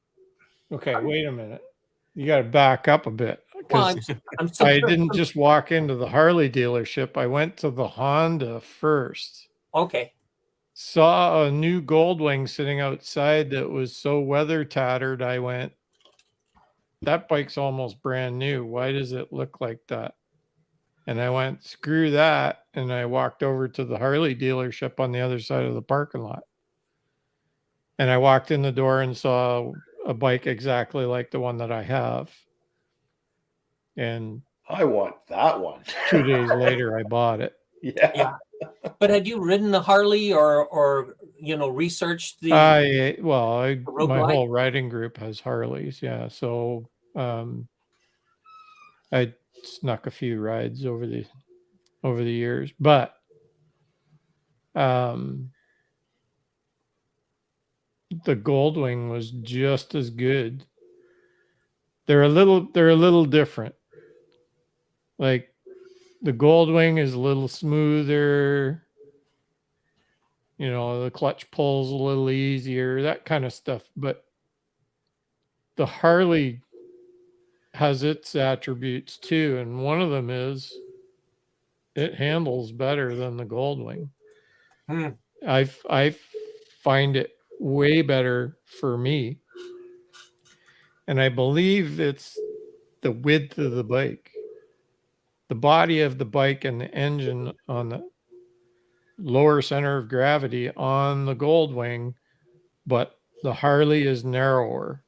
Okay, wait a minute. You got to back up a bit Well, because I'm so I didn't just walk into the Harley dealership. I went to the Honda first. okay. Saw a new Goldwing sitting outside that was so weather tattered. I went, that bike's almost brand new. Why does it look like that? And I went, screw that. And I walked over to the Harley dealership on the other side of the parking lot. And I walked in the door and saw a bike exactly like the one that I have. And I want that one. 2 days later, I bought it. Yeah. But had you ridden the Harley or researched the road my glide? whole riding group has Harleys. Yeah. So I snuck a few rides over the years, but the Goldwing was just as good. They're a little different. Like the Goldwing is a little smoother. You know, the clutch pulls a little easier, that kind of stuff. But the Harley has its attributes too, and one of them is it handles better than the Goldwing. I find it way better for me, and I believe it's the width of the bike, the body of the bike, and the engine on the lower center of gravity on the Goldwing, but the Harley is narrower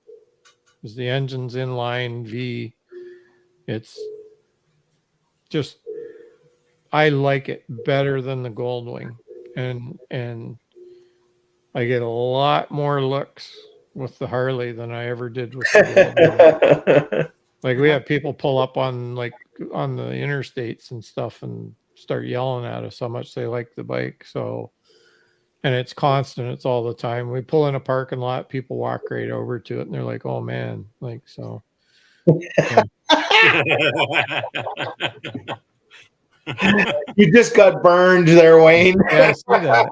because the engine's inline V. It's just, I like it better than the Goldwing, and I get a lot more looks with the Harley than I ever did with the Goldwing. Like we have people pull up on the interstates and stuff and start yelling at us how much they like the bike. So, and it's constant. It's all the time. We pull in a parking lot, people walk right over to it and they're like, oh man, like, so. Yeah. You just got burned there, Wayne. Yeah, I see that.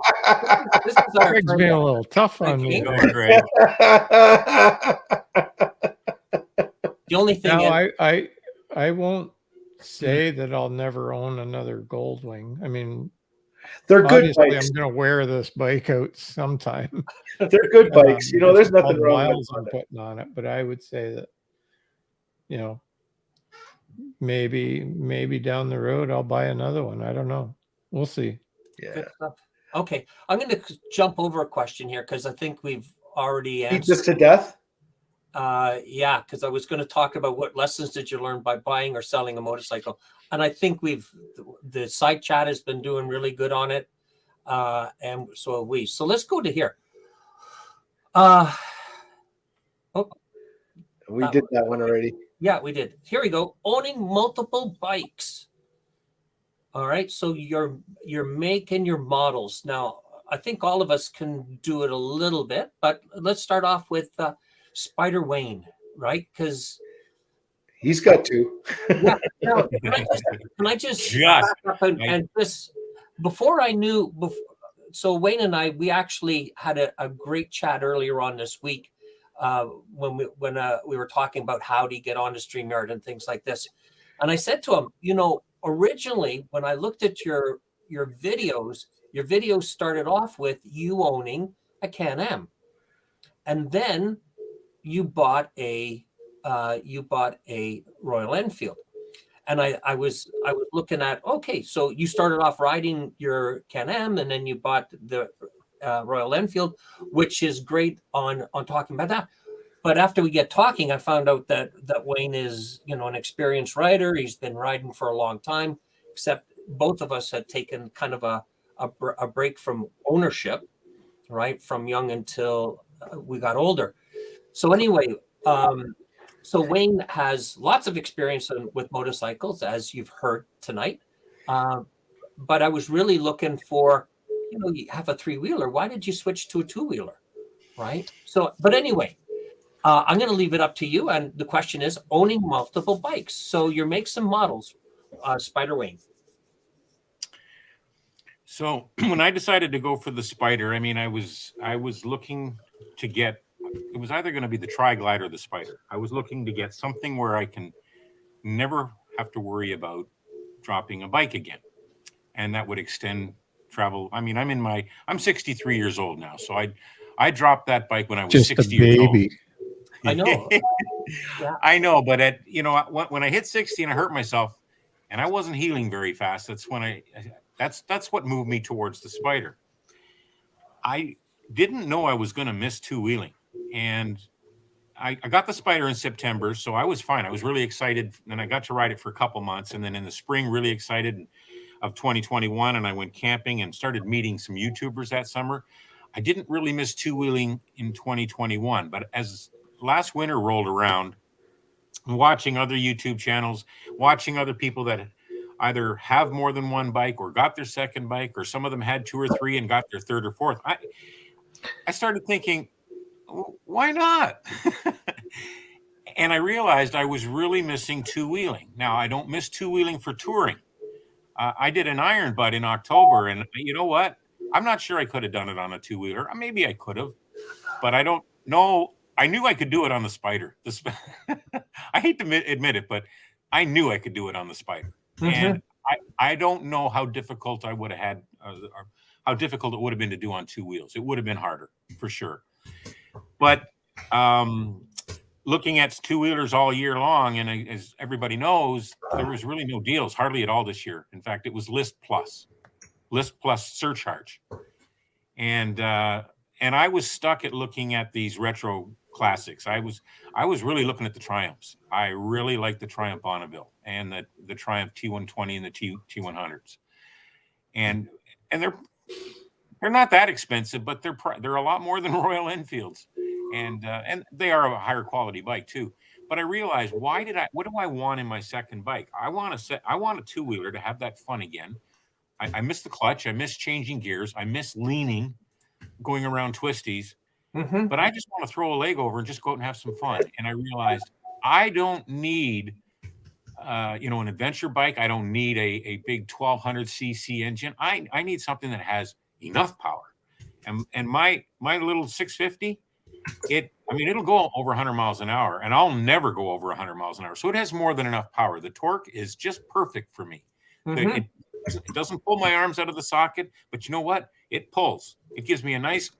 This is our Greg's being a little tough on me. The only thing Now, is, I won't say that I'll never own another Goldwing. I mean, They're good obviously bikes. I'm going to wear this bike out sometime. They're good bikes. You know, there's All nothing the wrong miles with I'm it. putting on it, but I would say that, you know, maybe down the road I'll buy another one. I don't know. We'll see. Yeah. good stuff. Okay, I'm going to jump over a question here because I think we've already Beat this answered. to death. Yeah, because I was going to talk about what lessons did you learn by buying or selling a motorcycle, and I think the side chat has been doing really good on it, and so have we. So let's go to here. We did that one already. Yeah, we did. Here we go. Owning multiple bikes. All right. So your make and your models. Now, I think all of us can do it a little bit, but let's start off with Spyder Wayne, right? Because He's got two. yeah. Now, can I just back up and this before I knew? So Wayne and we actually had a great chat earlier on this week when we were talking about how do you get onto StreamYard and things like this. And I said to him, you know, originally when I looked at your videos started off with you owning a Can-Am, and then you bought a Royal Enfield. And I was looking at, okay, so you started off riding your Can-Am and then you bought the Royal Enfield, which is great on talking about that. But after we get talking, I found out that Wayne is, you know, an experienced rider. He's been riding for a long time, except both of us had taken kind of a a break from ownership, right, from young until we got older. So anyway, so Wayne has lots of experience with motorcycles, as you've heard tonight. But I was really looking for, you have a three-wheeler. Why did you switch to a two-wheeler, right? So, but anyway, I'm going to leave it up to you. And the question is owning multiple bikes. So your makes and models, Spyder Wayne. So when I decided to go for the Spyder, I mean, I was looking to get, it was either going to be the Tri-Glide or the Spyder. I was looking to get something where I can never have to worry about dropping a bike again. And that would extend travel. I mean, I'm 63 years old now. So I dropped that bike when I was Just 60 a baby. years old. I know. Yeah. I know, but when I hit 60 and I hurt myself and I wasn't healing very fast, that's when that's what moved me towards the Spyder. I didn't know I was going to miss two-wheeling, and I got the Spyder in September, so I was fine. I was really excited, and I got to ride it for a couple months, and then in the spring, really excited of 2021, and I went camping and started meeting some YouTubers that summer. I didn't really miss two-wheeling in 2021, but as last winter rolled around, watching other YouTube channels, watching other people that either have more than one bike or got their second bike, or some of them had two or three and got their third or fourth, I started thinking, why not? And I realized I was really missing two-wheeling. Now, I don't miss two-wheeling for touring. I did an Iron Butt in October, and you know what? I'm not sure I could have done it on a two-wheeler. Maybe I could have, but I don't know. I knew I could do it on the Spyder. I hate to admit it, but I knew I could do it on the Spyder. Mm-hmm. And I don't know how difficult I would have had, or how difficult it would have been to do on two wheels. It would have been harder for sure. But looking at two-wheelers all year long, and as everybody knows, there was really no deals, hardly at all this year. In fact, it was list plus surcharge. And I was stuck at looking at these retro classics. I was really looking at the Triumphs. I really like the Triumph Bonneville and the Triumph T120 and the T100s. And they're not that expensive, but they're a lot more than Royal Enfields. And they are a higher quality bike too. But I realized, what do I want in my second bike? I want a two-wheeler to have that fun again. I miss the clutch. I miss changing gears. I miss leaning, going around twisties. Mm-hmm. But I just want to throw a leg over and just go out and have some fun. And I realized I don't need, an adventure bike. I don't need a big 1200cc engine. I need something that has enough power. And my little 650, it'll go over 100 miles an hour, and I'll never go over 100 miles an hour. So it has more than enough power. The torque is just perfect for me. Mm-hmm. It doesn't pull my arms out of the socket, but you know what? It pulls. It gives me a nice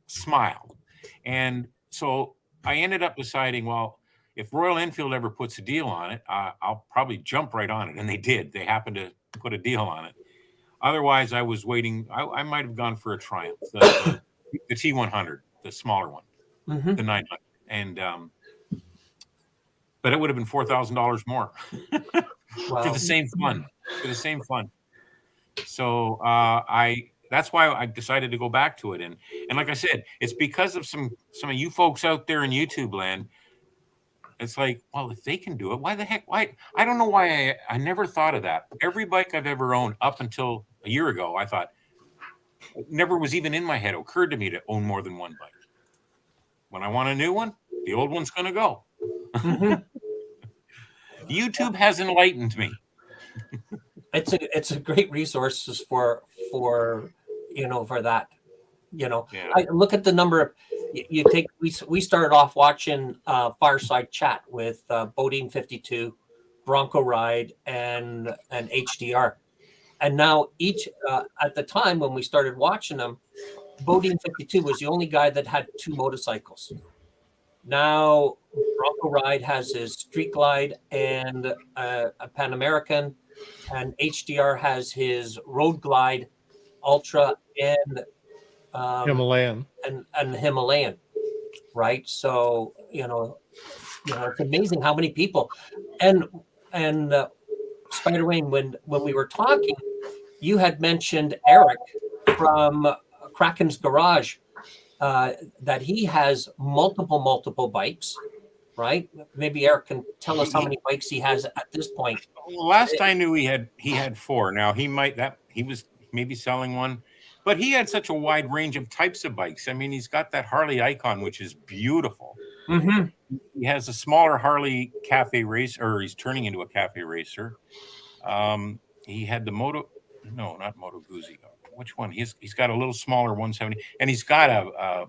smile. And so I ended up deciding, well, if Royal Enfield ever puts a deal on it, I'll probably jump right on it. And they did. They happened to put a deal on it. Otherwise, I was waiting. I might have gone for a Triumph, the T100, the smaller one, mm-hmm. the 900. And but it would have been $4,000 more for the same fun. So that's why I decided to go back to it. And like I said, it's because of some of you folks out there in YouTube land. It's like, well, if they can do it, why the heck? Why? I don't know why I never thought of that. Every bike I've ever owned up until a year ago, I thought, it never was even in my head, occurred to me to own more than one bike. When I want a new one, the old one's going to go. Mm-hmm. YouTube has enlightened me. It's a great resource for that. Yeah. I look at the number of we started off watching Fireside Chat with Bodine 52, Bronco Ride, and HDR, and now each at the time when we started watching them, Bodine 52 was the only guy that had two motorcycles. Now Bronco Ride has his Street Glide and a Pan American, and HDR has his Road Glide Ultra and Himalayan and Himalayan, right? So it's amazing how many people and Spyder Wayne, when we were talking, you had mentioned Eric from Kraken's Garage, that he has multiple bikes, right? Maybe Eric can tell us how many bikes he has at this point. Well, last I knew he had 4. Now he was maybe selling one, but he had such a wide range of types of bikes. I mean, he's got that Harley Icon, which is beautiful. Mm-hmm. He has a smaller Harley Cafe Racer, or he's turning into a Cafe Racer. He had the not Moto Guzzi. Which one? He's got a little smaller 170, and he's got a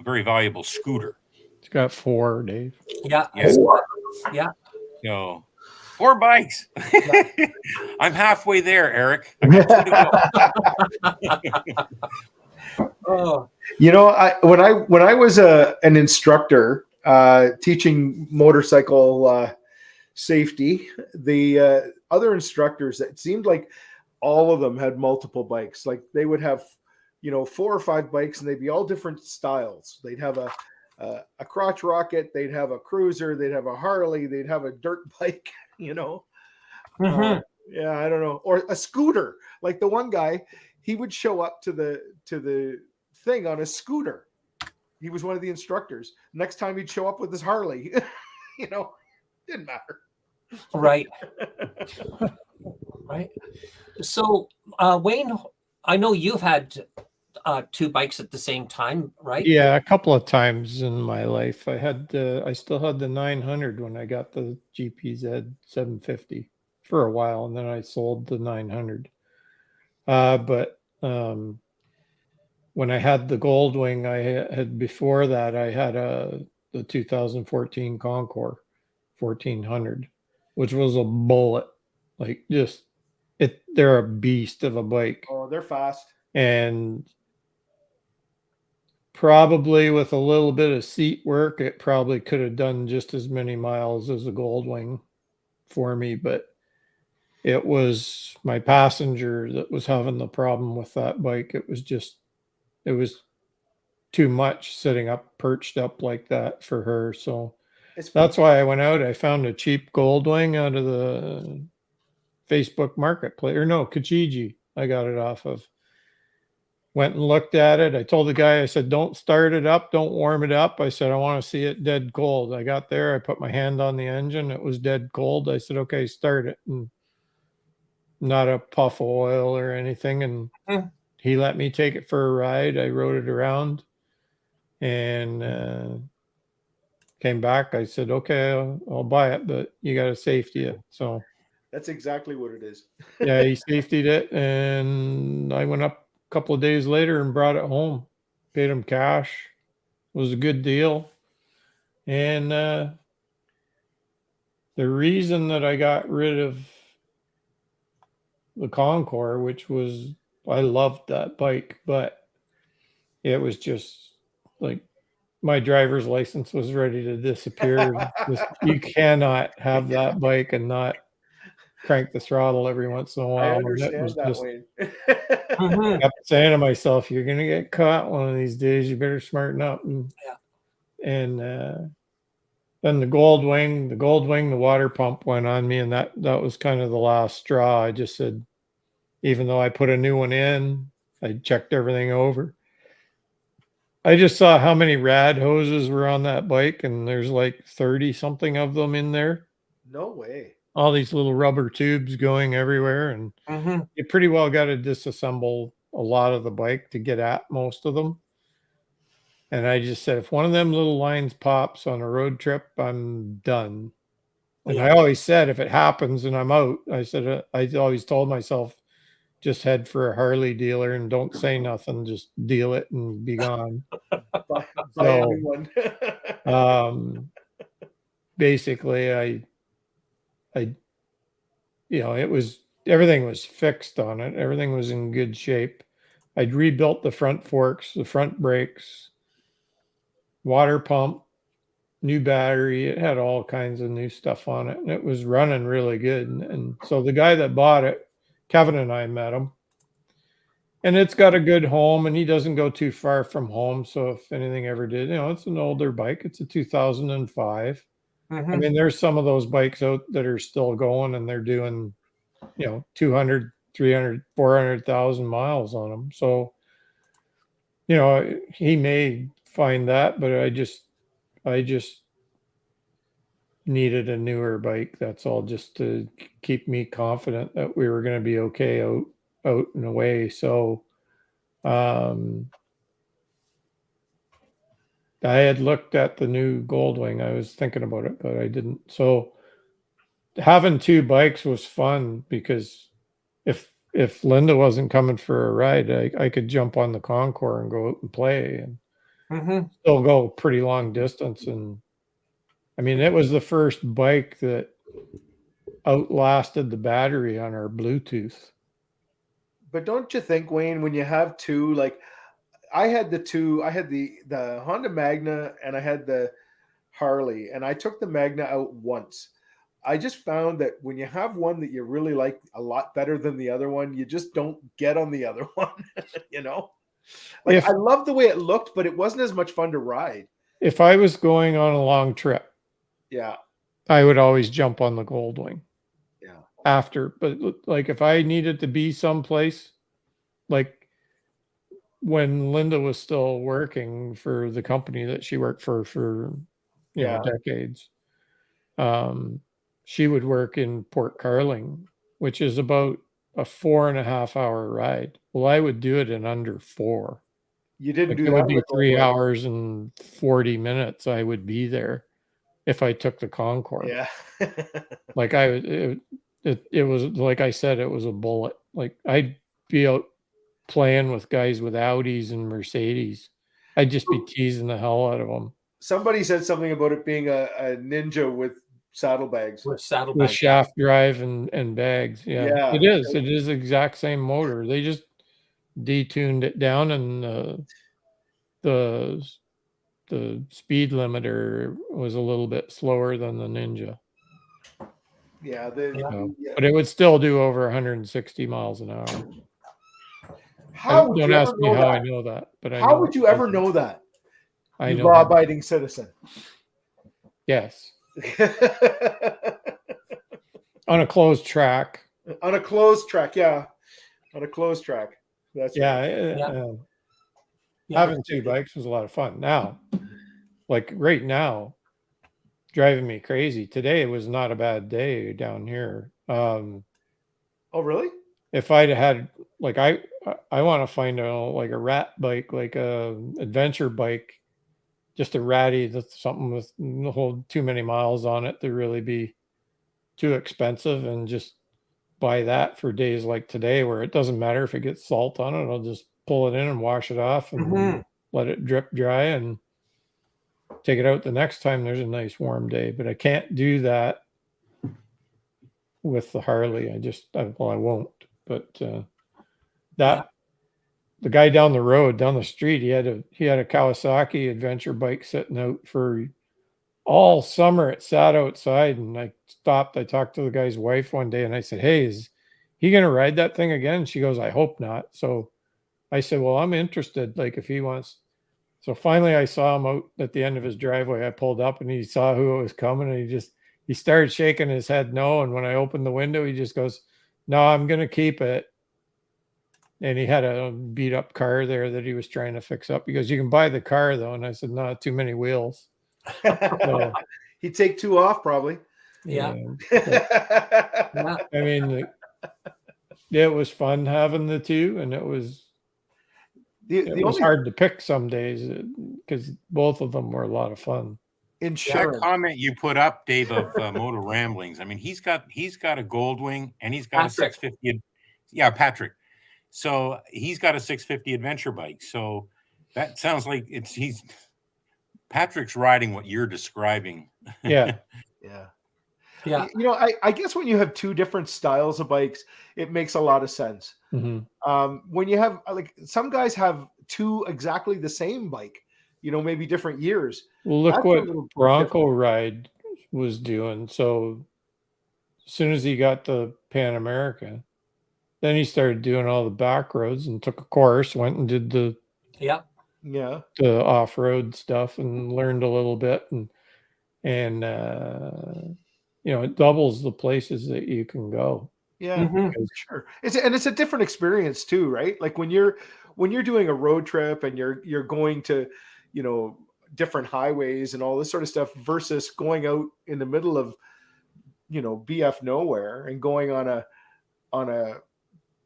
very valuable scooter. It's got 4, Dave. Yeah. Yeah. So 4 bikes. I'm halfway there, Eric. I got 2 to go. Oh. You know, when I was an instructor teaching motorcycle safety, the other instructors, it seemed like all of them had multiple bikes. Like they would have, 4 or 5 bikes, and they'd be all different styles. They'd have a crotch rocket, they'd have a cruiser, they'd have a Harley, they'd have a dirt bike, Mm-hmm. Yeah, I don't know, or a scooter. Like the one guy, he would show up to the thing on a scooter. He was one of the instructors. Next time he'd show up with his Harley. Didn't matter. Right. Right. So, Wayne, I know you've had 2 bikes at the same time, right? Yeah, a couple of times in my life. I still had the 900 when I got the GPZ 750 for a while, and then I sold the 900. But when I had the Goldwing, I had before that I had the 2014 Concours 1400, which was a bullet. Like they're a beast of a bike. Oh, they're fast. And probably with a little bit of seat work, it probably could have done just as many miles as a Goldwing for me, but it was my passenger that was having the problem with that bike. It was too much sitting up, perched up like that for her. So that's why I went out. I found a cheap Goldwing out of the Facebook Marketplace, or no, Kijiji. I got it off of. Went and looked at it. I told the guy, I said, don't start it up. Don't warm it up. I said, I want to see it dead cold. I got there. I put my hand on the engine. It was dead cold. I said, okay, start it. And not a puff of oil or anything. And he let me take it for a ride. I rode it around and came back. I said, okay, I'll buy it, but you got to safety it. So that's exactly what it is. Yeah, he safetied it. And I went up couple of days later and brought it home, paid him cash. It was a good deal. And the reason that I got rid of the Concours, which was, I loved that bike, but it was just like my driver's license was ready to disappear. You cannot have that bike and not crank the throttle every once in a while. I understand that way. I kept saying to myself, you're going to get caught one of these days. You better smarten up. And then the Goldwing, the water pump went on me. And that was kind of the last straw. I just said, even though I put a new one in, I checked everything over. I just saw how many rad hoses were on that bike. And there's like 30 something of them in there. No way. All these little rubber tubes going everywhere. And you pretty well got to disassemble a lot of the bike to get at most of them. And I just said, if one of them little lines pops on a road trip, I'm done. And I always said, if it happens and I'm out, I said, I always told myself, just head for a Harley dealer and don't say nothing. Just deal it and be gone. Buy a new one. Basically, everything was fixed on it. Everything was in good shape. I'd rebuilt the front forks, the front brakes, water pump, new battery. It had all kinds of new stuff on it, and it was running really good. And so the guy that bought it, Kevin and I met him, and it's got a good home, and he doesn't go too far from home. So if anything ever did, it's an older bike. It's a 2005. I mean, there's some of those bikes out that are still going and they're doing, 200, 300, 400,000 miles on them. So, you know, he may find that, but I just needed a newer bike. That's all, just to keep me confident that we were going to be okay out and away. So, I had looked at the new Goldwing. I was thinking about it, but I didn't. So having two bikes was fun, because if Linda wasn't coming for a ride, I could jump on the Concord and go out and play and still go pretty long distance. And I mean, it was the first bike that outlasted the battery on our Bluetooth. But don't you think, Wayne, when you have two, like I had the Honda Magna and I had the Harley, and I took the Magna out once. I just found that when you have one that you really like a lot better than the other one, you just don't get on the other one, you know? Like, I love the way it looked, but it wasn't as much fun to ride. If I was going on a long trip, yeah, I would always jump on the Goldwing. Yeah. After, but like if I needed to be someplace, like when Linda was still working for the company that she worked for you know, decades, she would work in Port Carling, which is about a 4.5 hour ride. Well, I would do it in under 4. You didn't do It that. would be 3 hours and 40 minutes. I would be there if I took the Concord. Yeah. Like it was, like I said, it was a bullet. Like I'd be out playing with guys with Audis and Mercedes. I'd just be teasing the hell out of them. Somebody said something about it being a Ninja with saddlebags. With saddlebags. With shaft drive and bags. Yeah. It is. It is the exact same motor. They just detuned it down, and the speed limiter was a little bit slower than the Ninja. Yeah, but it would still do over 160 miles an hour. Don't ask me how I know that, but how would you ever know that? I know, law-abiding citizen. Yes. On a closed track. On a closed track, yeah. On a closed track. That's having two bikes was a lot of fun. Now, like right now, driving me crazy. Today was not a bad day down here. Oh, really? If I'd had, like, I want to find like a rat bike, like a adventure bike, just a ratty, that's something with no whole too many miles on it to really be too expensive, and just buy that for days like today, where it doesn't matter if it gets salt on it. I'll just pull it in and wash it off and let it drip dry and take it out the next time there's a nice warm day. But I can't do that with the Harley. I won't. But the guy down the street, he had a Kawasaki adventure bike sitting out for all summer. It sat outside, and I stopped. I talked to the guy's wife one day, and I said, "Hey, is he going to ride that thing again?" And she goes, "I hope not." So I said, "Well, I'm interested, like if he wants." So finally I saw him out at the end of his driveway. I pulled up, and he saw who was coming, and he started shaking his head no. And when I opened the window, he just goes, "No, I'm going to keep it." And he had a beat up car there that he was trying to fix up. He goes, "You can buy the car though." And I said, "No, too many wheels." So, he'd take 2 off probably. Yeah. I mean, it was fun having the two, and it was hard to pick some days because both of them were a lot of fun. That comment you put up, Dave, of Motor Ramblings. I mean, he's got a Goldwing, and he's got Patrick. a 650. Yeah, Patrick. So he's got a 650 adventure bike. So that sounds like Patrick's riding what you're describing. Yeah. You know, I guess when you have two different styles of bikes, it makes a lot of sense. When you have, like, some guys have two exactly the same bike, you know, maybe different years. Well, look what Bronco Ride was doing. So as soon as he got the Pan America, then he started doing all the back roads and took a course, went and did the off-road stuff and learned a little bit, and you know, it doubles the places that you can go. Yeah, Mhm. sure. It's a different experience too, right? Like when you're doing a road trip and you're going to, you know, different highways and all this sort of stuff versus going out in the middle of, you know, BF nowhere and going on a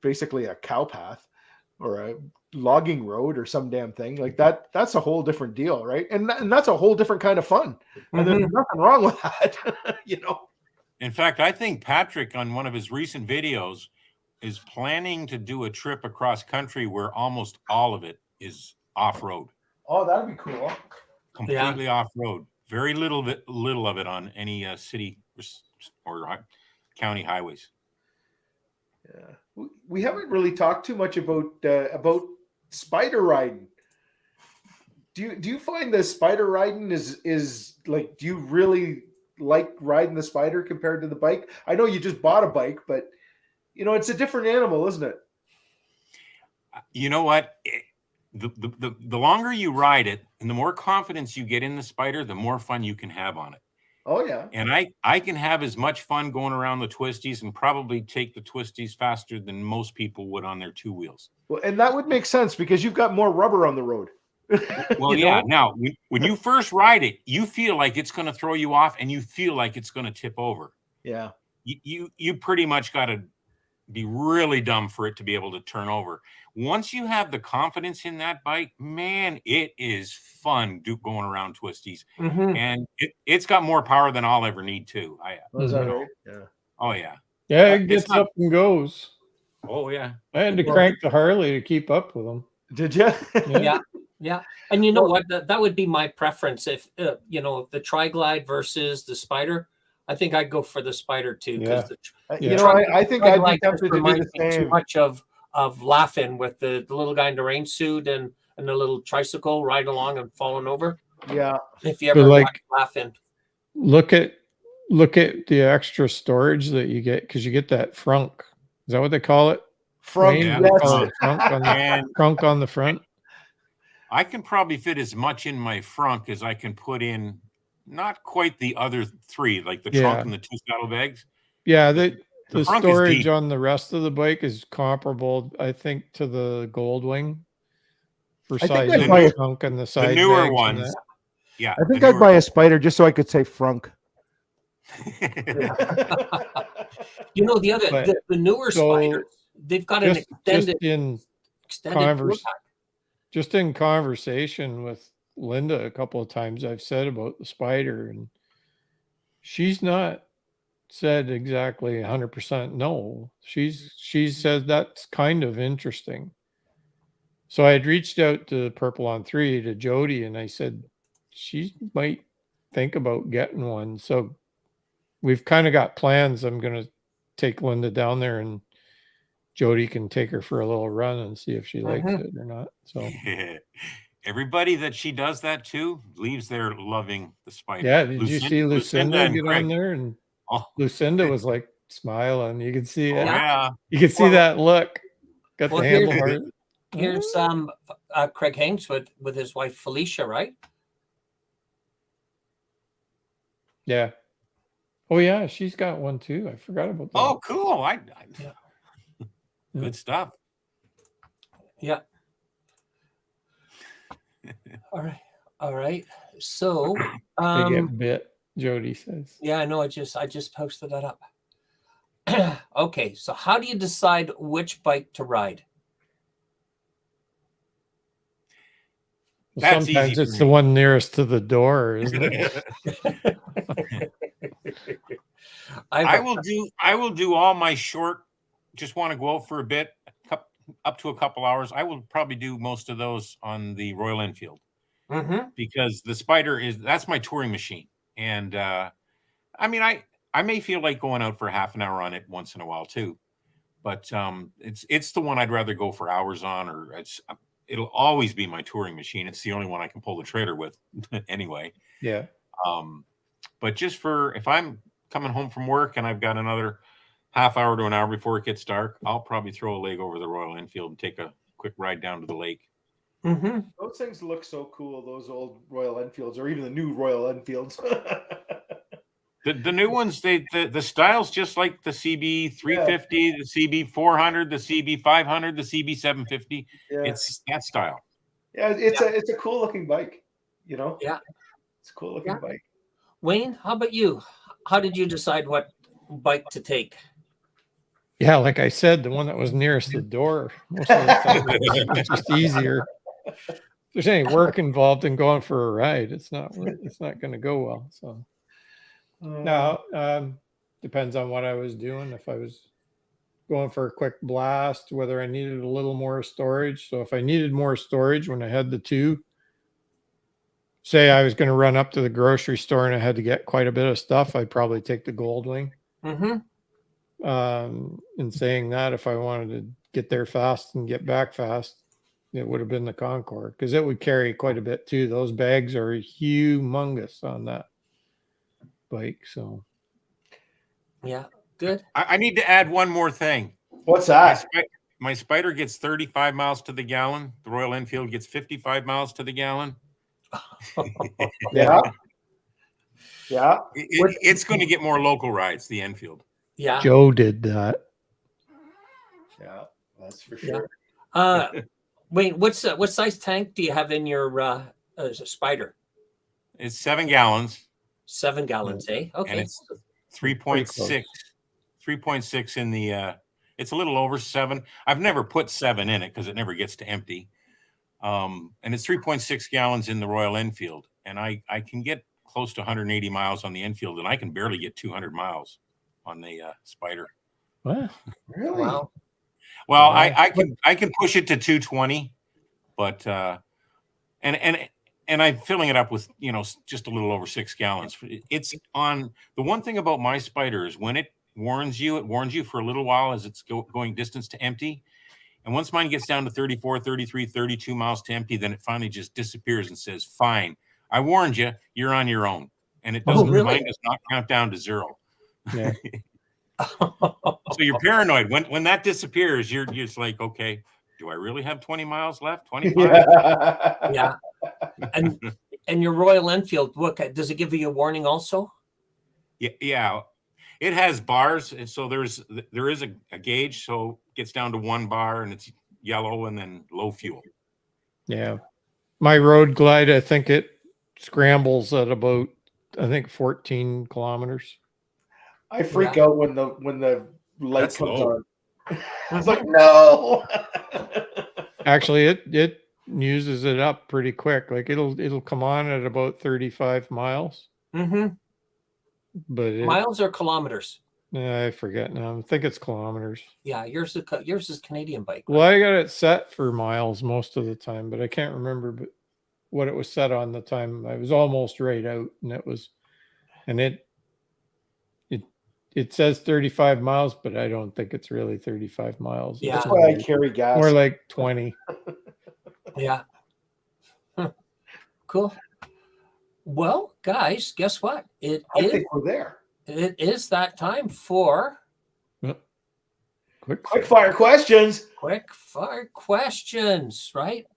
basically a cow path or a logging road or some damn thing like that. That's a whole different deal, right? And that's a whole different kind of fun. And there's Mhm. nothing wrong with that, you know. In fact, I think Patrick on one of his recent videos is planning to do a trip across country where almost all of it is off-road, Oh, that'd be cool. completely off-road. Very little of it on any city or county highways. Yeah, we haven't really talked too much about spider riding. Do you find the spider riding is like, do you really like riding the spider compared to the bike? I know you just bought a bike, but you know it's a different animal, isn't it? You know what? The longer you ride it and the more confidence you get in the Spyder, the more fun you can have on it. Oh yeah. And I can have as much fun going around the twisties and probably take the twisties faster than most people would on their two wheels. Well, and that would make sense because you've got more rubber on the road. Well, You yeah. know? Now, when you first ride it, you feel like it's going to throw you off and you feel like it's going to tip over. Yeah. You pretty much got to be really dumb for it to be able to turn over. Once you have the confidence in that bike, man, it is fun going around twisties. Mhm. And it's got more power than I'll ever need to. Was that you know, right? Yeah. oh yeah. Yeah, it It's gets not, up and goes. oh yeah. I had to Well- crank the Harley to keep up with them. Did you? Yeah. Yeah. And you know Well- what? That would be my preference. If, you know, the Tri-Glide versus the Spyder, I think I'd go for the Spyder too. Yeah. Because You know, I think I'd be tempted to do reminds the me too same. much of Laughing with the little guy in the rain suit and the little tricycle riding along and falling over. Yeah. If you ever like- watch Laughing. Look at the extra storage that you get because you get that frunk. Is that what they call it? From Wayne, Yeah. they yes. call it frunk on the And trunk on the front. I can probably fit as much in my frunk as I can put in, not quite the other three, like the Yeah. trunk and the two saddlebags. Yeah, The the frunk is storage deep. on the rest of the bike is comparable, I think, to the Goldwing for I think size I'd of buy the a- trunk and the The side newer bags and ones. that. Yeah. I think the I'd buy a spider just so I could say frunk. You know, the other But- the newer so, Spyders, they've got an Just extended in fuel pack. just in conversation with Linda a couple of times, I've said about the Spyder, and she's not said exactly 100% no. She said that's kind of interesting. So I had reached out to Purple on 3 to Jody, and I said she might think about getting one. So we've kind of got plans. I'm going to take Linda down there, and Jody can take her for a little run and see if she likes Mhm. it or not. So Everybody that she does that to leaves there loving the Spyder. yeah, did you see Lucinda and get Craig. on there? And Oh, Lucinda was like smiling. You could see oh, it. yeah. You could see Well- that look. Got Well, the here's- handlebar. Here's Craig Hanks with his wife Felicia, right? Yeah. Oh yeah, she's got one too. I forgot about that. Oh, cool. Yeah. Good stuff. Yeah. All right. All right. So They get bit, Jody says. yeah, I know. I just posted that up. Okay, so how do you decide which bike to ride? Well, That's sometimes easy for it's the me. one nearest to the door, isn't it? I will do all my short, just want to go out for a bit, up to a couple hours. I will probably do most of those on the Royal Enfield Mm-hmm. because the Spyder that's my touring machine. And I mean, I may feel like going out for half an hour on it once in a while too, but it's the one I'd rather go for hours on, or it'll always be my touring machine. It's the only one I can pull the trailer with anyway. Yeah. But just for if I'm coming home from work and I've got another half hour to an hour before it gets dark, I'll probably throw a leg over the Royal Enfield and take a quick ride down to the lake. Mm-hmm. Those things look so cool. Those old Royal Enfields, or even the new Royal Enfields. The new ones, the style's just like the CB 350, the CB 400, the CB 500, the CB 750. Yeah. It's that style. Yeah, it's a cool looking bike, you know. Yeah. It's a cool looking bike. Wayne, how about you? How did you decide what bike to take? Yeah, like I said, the one that was nearest the door. Most of the time, it's just easier. If there's any work involved in going for a ride, it's not going to go well. So now, depends on what I was doing. If I was going for a quick blast, whether I needed a little more storage. So if I needed more storage when I had the two, say I was going to run up to the grocery store and I had to get quite a bit of stuff, I'd probably take the Goldwing. Mm-hmm. In saying that, if I wanted to get there fast and get back fast, it would have been the Concord, because it would carry quite a bit too. Those bags are humongous on that bike. So yeah, good. I need to add one more thing. What's that? My Spyder gets 35 miles to the gallon. The Royal Enfield gets 55 miles to the gallon. Yeah. Yeah. It's going to get more local rides, the Enfield. Yeah. Joe did that. Yeah, that's for sure. Wayne, what size tank do you have in your Spyder? It's 7 gallons. 7 gallons, eh? Okay. And it's 3.6 in the it's a little over 7. I've never put 7 in it because it never gets to empty. And it's 3.6 gallons in the Royal Enfield. And I can get close to 180 miles on the Enfield, and I can barely get 200 miles on the Spyder. What? Really? Wow. Well, I can push it to 220, but and I'm filling it up with, you know, just a little over 6 gallons. It's on the one thing about my Spyder is when it warns you for a little while as it's going distance to empty. And once mine gets down to 34, 33, 32 miles to empty, then it finally just disappears and says, fine, I warned you, you're on your own. And it doesn't, mine does not count down to 0. Yeah. So you're paranoid when that disappears. You're just like, okay, do I really have 20 miles left? 25? Yeah. And your Royal Enfield, look, does it give you a warning also? Yeah. It has bars, and so there is a gauge, so it gets down to 1 bar and it's yellow and then low fuel. Yeah. My Road Glide, I think it scrambles at about 14 kilometers. I freak out when the light That's comes low. on. I was like, no. Actually, it uses it up pretty quick. Like it'll come on at about 35 miles. Mm-hmm. But miles or kilometers? I forget now. I think it's kilometers. Yeah, yours is Canadian bike. Right? Well, I got it set for miles most of the time, but I can't remember what it was set on the time. I was almost right out, and it says 35 miles, but I don't think it's really 35 miles. Yeah. That's why I carry gas. More like 20. Yeah. Cool. Well, guys, guess what? I think we're there. It is that time for quick fire questions. Quick fire questions, right?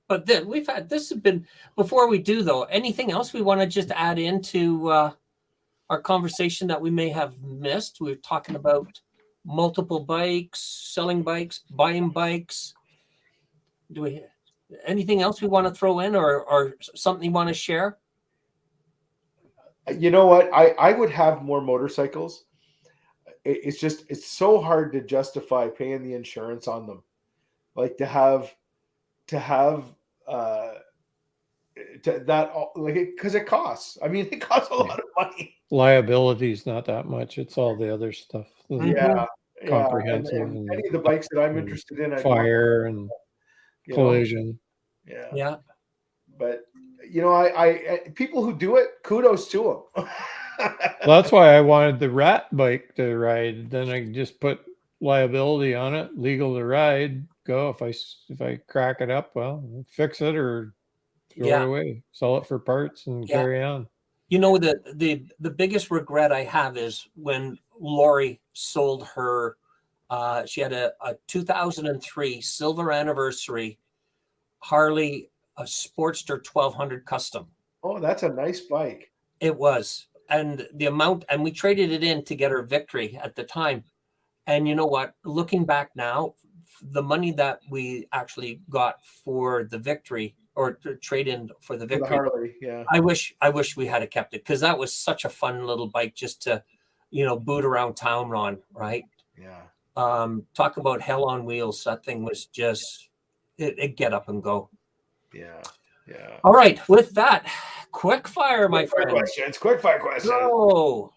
But then this has been, before we do though, anything else we want to just add into our conversation that we may have missed? We were talking about multiple bikes, selling bikes, buying bikes. Do we anything else we want to throw in or something you want to share? You know what? I would have more motorcycles. It's so hard to justify paying the insurance on them. Like to have that, like, because it costs. I mean, it costs a lot of money. Liability is not that much. It's all the other stuff. Yeah. Comprehensive. And any of the bikes that I'm interested in, fire and collision. Yeah. But you know, I people who do it, kudos to them. Well, that's why I wanted the rat bike to ride. Then I just put liability on it, legal to ride. Go if I crack it up, well, fix it or throw it away, sell it for parts, and carry on. You know, the biggest regret I have is when Lori sold her. She had a 2003 silver anniversary Harley, a Sportster 1200 Custom. Oh, that's a nice bike. It was. and the amount, and we traded it in to get our victory at the time. And you know what? Looking back now, the money that we actually got for the victory, or to trade in for the For the victory, Harley, yeah. I wish we had kept it, because that was such a fun little bike just to, boot around town on, right? Yeah. Talk about hell on wheels. That thing was just it get up and go. Yeah. Yeah. All right, with that, quick fire, my friend. Quick fire questions. So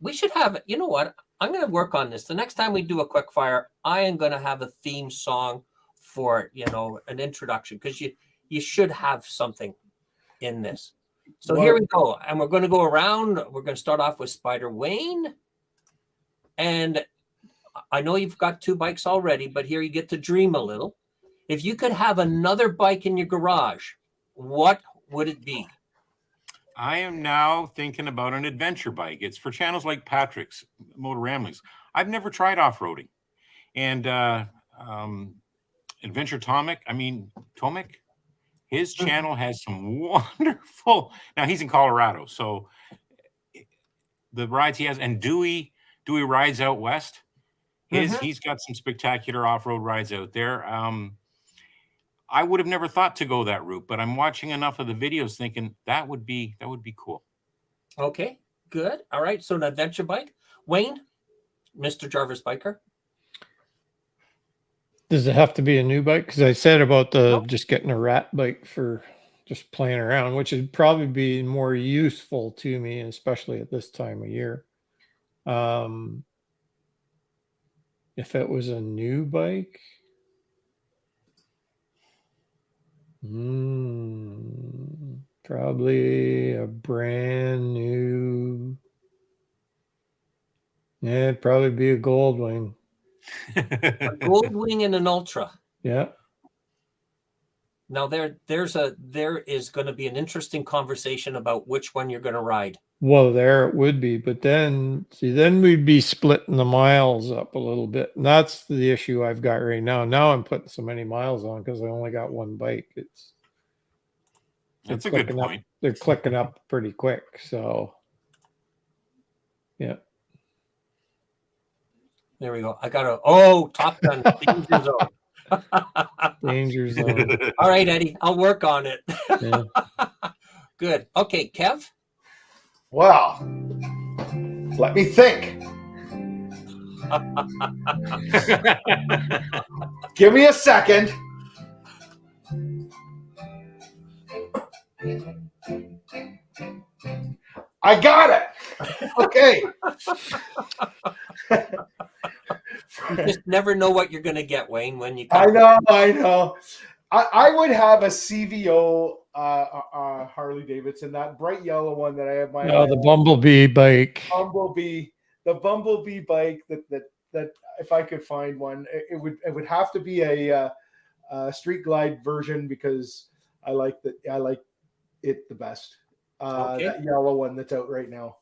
we should have, you know what? I'm going to work on this. The next time we do a quick fire, I am going to have a theme song for, an introduction, because you should have something in this. So Well, here we go. And we're going to go around. We're going to start off with Spyder Wayne. And I know you've got 2 bikes already, but here you get to dream a little. If you could have another bike in your garage, what would it be? I am now thinking about an adventure bike. It's for channels like Patrick's, Motor Ramblings. I've never tried off-roading. And Adventure Tomic, his channel has some wonderful, now he's in Colorado, so the rides he has, and Dewey rides out west. He's got some spectacular off-road rides out there. I would have never thought to go that route, but I'm watching enough of the videos thinking that would be cool. Okay, good. All right, so an adventure bike. Wayne, Mr. Jarvis Biker. Does it have to be a new bike? Because I said about just getting a rat bike for just playing around, which would probably be more useful to me, especially at this time of year. If it was a new bike, probably a brand new. Yeah, it'd probably be a Goldwing. A Goldwing and an Ultra. Yeah. Now there is going to be an interesting conversation about which one you're going to ride. Well, there it would be, but then we'd be splitting the miles up a little bit, and that's the issue I've got right now. Now I'm putting so many miles on because I only got one bike. That's a good point. They're clicking up pretty quick, so yeah. There we go. I got Top Gun Danger Zone. Danger zone. All right, Eddie, I'll work on it. Yeah. Good. Okay, Kev. Well, let me think. Give me a second. I got it. Okay. You just never know what you're going to get, Wayne, when you I know. I would have a CVO Harley Davidson, that bright yellow one that I have The Bumblebee bike. The Bumblebee bike that if I could find one, it would have to be a Street Glide version, because I like it the best. Okay. That yellow one that's out right now.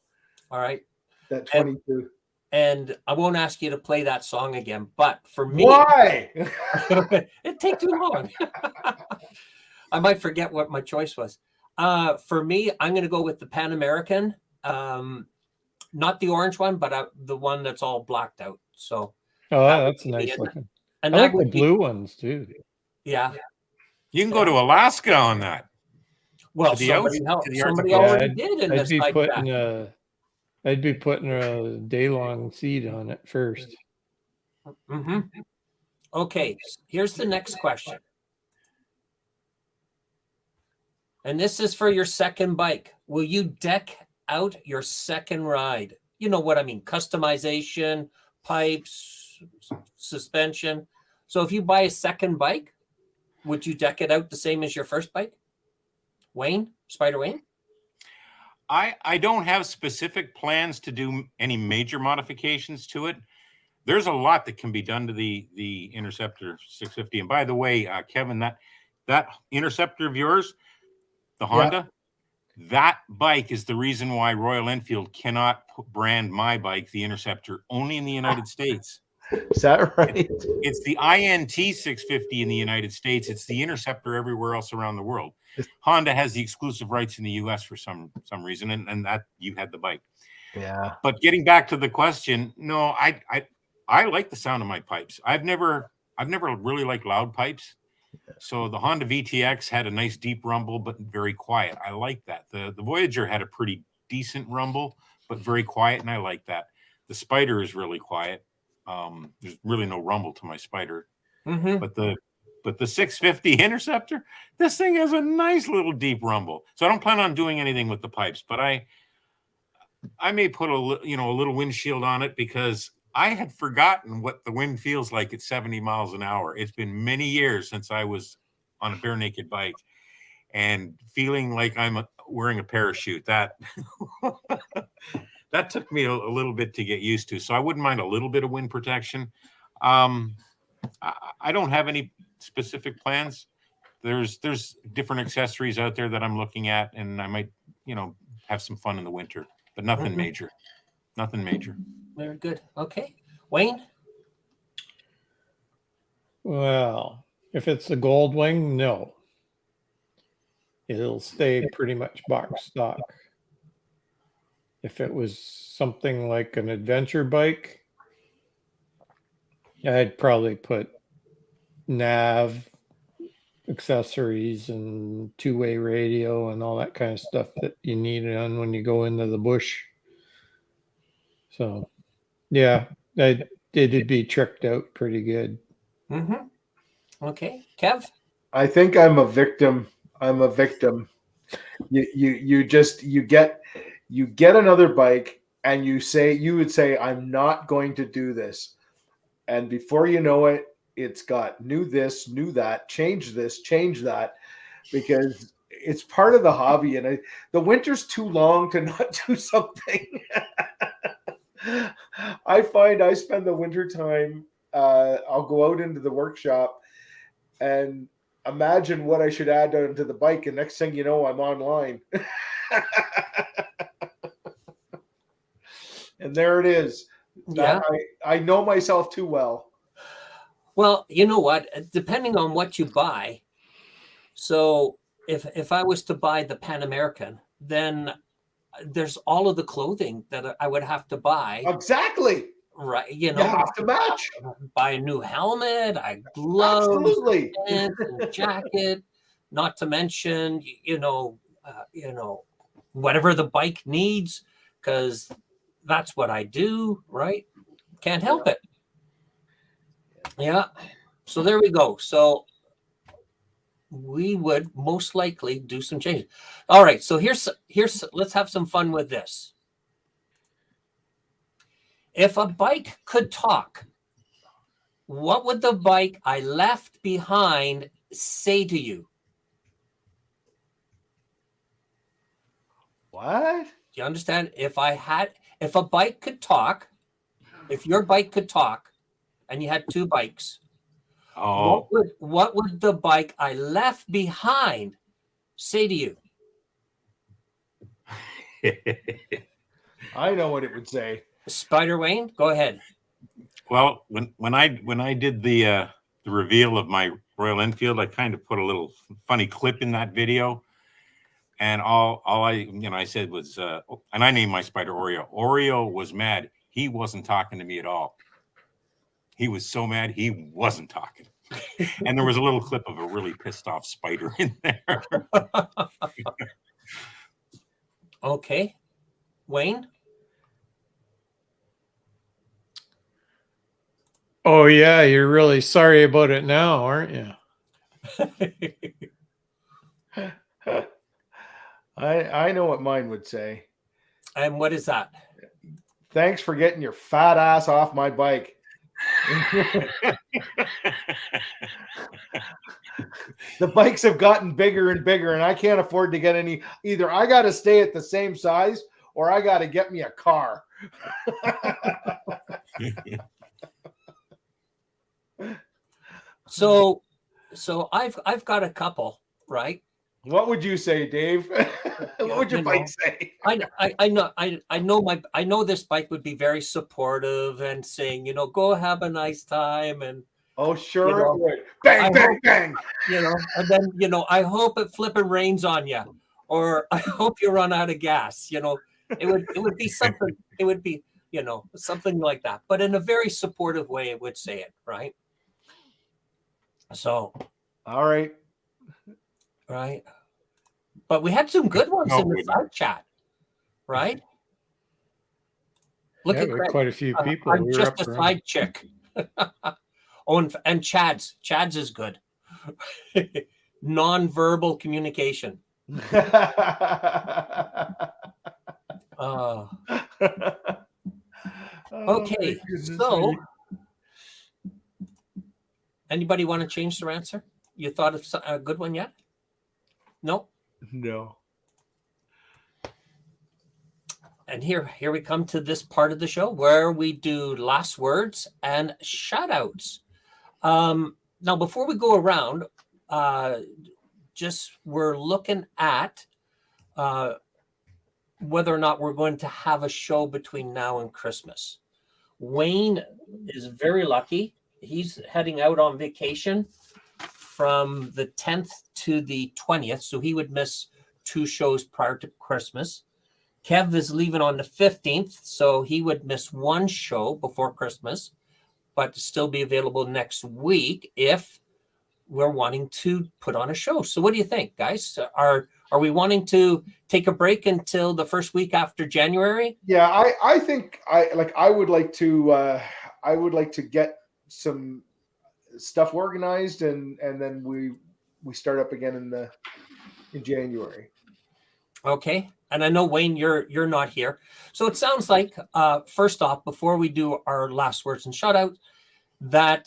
All right. That 22. And I won't ask you to play that song again, but for me, why? It'd take too long. I might forget what my choice was. For me, I'm going to go with the Pan American, not the orange one, but the one that's all blacked out. So, that's nice looking. And I like the blue ones too. Yeah, you can go to Alaska on that. Well, somebody already did in this bike pack. I'd be putting a day-long seat on it first. Mm-hmm. Okay, here's the next question. And this is for your second bike. Will you deck out your second ride? You know what I mean. Customization, pipes, suspension. So if you buy a second bike, would you deck it out the same as your first bike? Wayne, Spyder Wayne? I don't have specific plans to do any major modifications to it. There's a lot that can be done to the Interceptor 650. And by the way, Kevin, that Interceptor of yours, the Honda, that bike is the reason why Royal Enfield cannot brand my bike, the Interceptor, only in the United States. Is that right? It's the INT 650 in the United States. It's the Interceptor everywhere else around the world. Honda has the exclusive rights in the US for some reason, and that you had the bike. Yeah. But getting back to the question, no, I like the sound of my pipes. I've never really liked loud pipes. So the Honda VTX had a nice deep rumble, but very quiet. I like that. The Voyager had a pretty decent rumble, but very quiet, and I like that. The Spyder is really quiet. There's really no rumble to my Spyder. Mm-hmm. But the 650 Interceptor, this thing has a nice little deep rumble. So I don't plan on doing anything with the pipes, but I may put a little windshield on it, because I had forgotten what the wind feels like at 70 miles an hour. It's been many years since I was on a bare naked bike, and feeling like I'm wearing a parachute. That that took me a little bit to get used to. So I wouldn't mind a little bit of wind protection. I don't have any specific plans. There's different accessories out there that I'm looking at, and I might, have some fun in the winter, but nothing major. Nothing major. Very good. Okay. Wayne? Well, if it's a gold wing, no. It'll stay pretty much box stock. If it was something like an adventure bike, I'd probably put nav accessories and two-way radio and all that kind of stuff that you need on when you go into the bush. So, yeah, it'd be tricked out pretty good. Mm-hmm. Okay. Kev? I think I'm a victim. You get another bike, and you would say, I'm not going to do this. And before you know it, it's got new this, new that, change this, change that, because it's part of the hobby. And the winter's too long to not do something. I find I spend the winter time, I'll go out into the workshop and imagine what I should add onto the bike, and next thing you know, I'm online. And there it is. Yeah. I know myself too well. Well, you know what? Depending on what you buy. So if I was to buy the Pan American, then there's all of the clothing that I would have to buy. Exactly. Right. You have to match. Buy a new helmet, gloves, Absolutely. pants, and jacket, not to mention, whatever the bike needs, because that's what I do, right? Can't help it. Yeah. So there we go. So we would most likely do some changes. All right. So here's let's have some fun with this. If a bike could talk, what would the bike I left behind say to you? What? Do you understand? If a bike could talk, if your bike could talk, and you had two bikes, what would the bike I left behind say to you? I know what it would say. Spyder Wayne, go ahead. Well, when I did the reveal of my Royal Enfield, I kind of put a little funny clip in that video, and all I said was, and I named my Spyder Oreo. Oreo was mad. He wasn't talking to me at all. He was so mad he wasn't talking. And there was a little clip of a really pissed off Spyder in there. Okay, Wayne. Oh yeah, you're really sorry about it now, aren't you? I know what mine would say. And what is that? Thanks for getting your fat ass off my bike. The bikes have gotten bigger and bigger, and I can't afford to get any. Either I got to stay at the same size, or I got to get me a car. So I've got a couple, right? What would you say, Dave? What would your bike say? I know this bike would be very supportive and saying, go have a nice time, and Oh, sure You know, it would. Bang, I bang, hope- bang. And then, I hope it flipping rains on you, or I hope you run out of gas. It would be something. It would be, something like that, but in a very supportive way. It would say it, right? So, All right. right. But we had some good ones No, in the we side chat, right? Look Yeah, at we had Craig. quite a few people. I'm We were just up a for side chick. Oh, and Chad's is good. Non-verbal communication. Uh, okay, so anybody want to change their answer? You thought of a good one yet? No. No. And here we come to this part of the show where we do last words and shout outs. Now, before we go around, we're looking at whether or not we're going to have a show between now and Christmas. Wayne is very lucky. He's heading out on vacation from the 10th to the 20th, so he would miss 2 shows prior to Christmas. Kev is leaving on the 15th, so he would miss 1 show before Christmas, but still be available next week if we're wanting to put on a show. So what do you think, guys? Are we wanting to take a break until the first week after January? Yeah, I think I would like to get some stuff organized and then we start up again in January. Okay. And I know, Wayne, you're not here. So it sounds like, first off, before we do our last words and shout out, that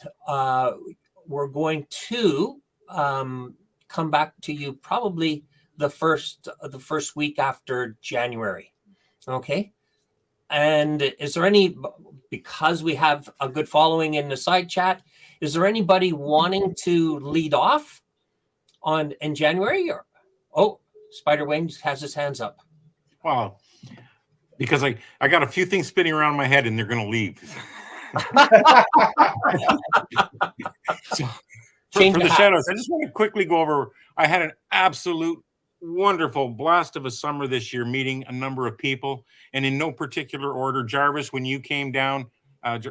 we're going to come back to you probably the first week after January. Okay. And is there because we have a good following in the side chat, is there anybody wanting to lead off in January? Spyder Wayne has his hands up. Well, because I got a few things spinning around my head and they're going to leave. So, for the shadows, I just want to quickly go over. I had an absolute wonderful blast of a summer this year, meeting a number of people, and in no particular order. Jarvis, when you came down,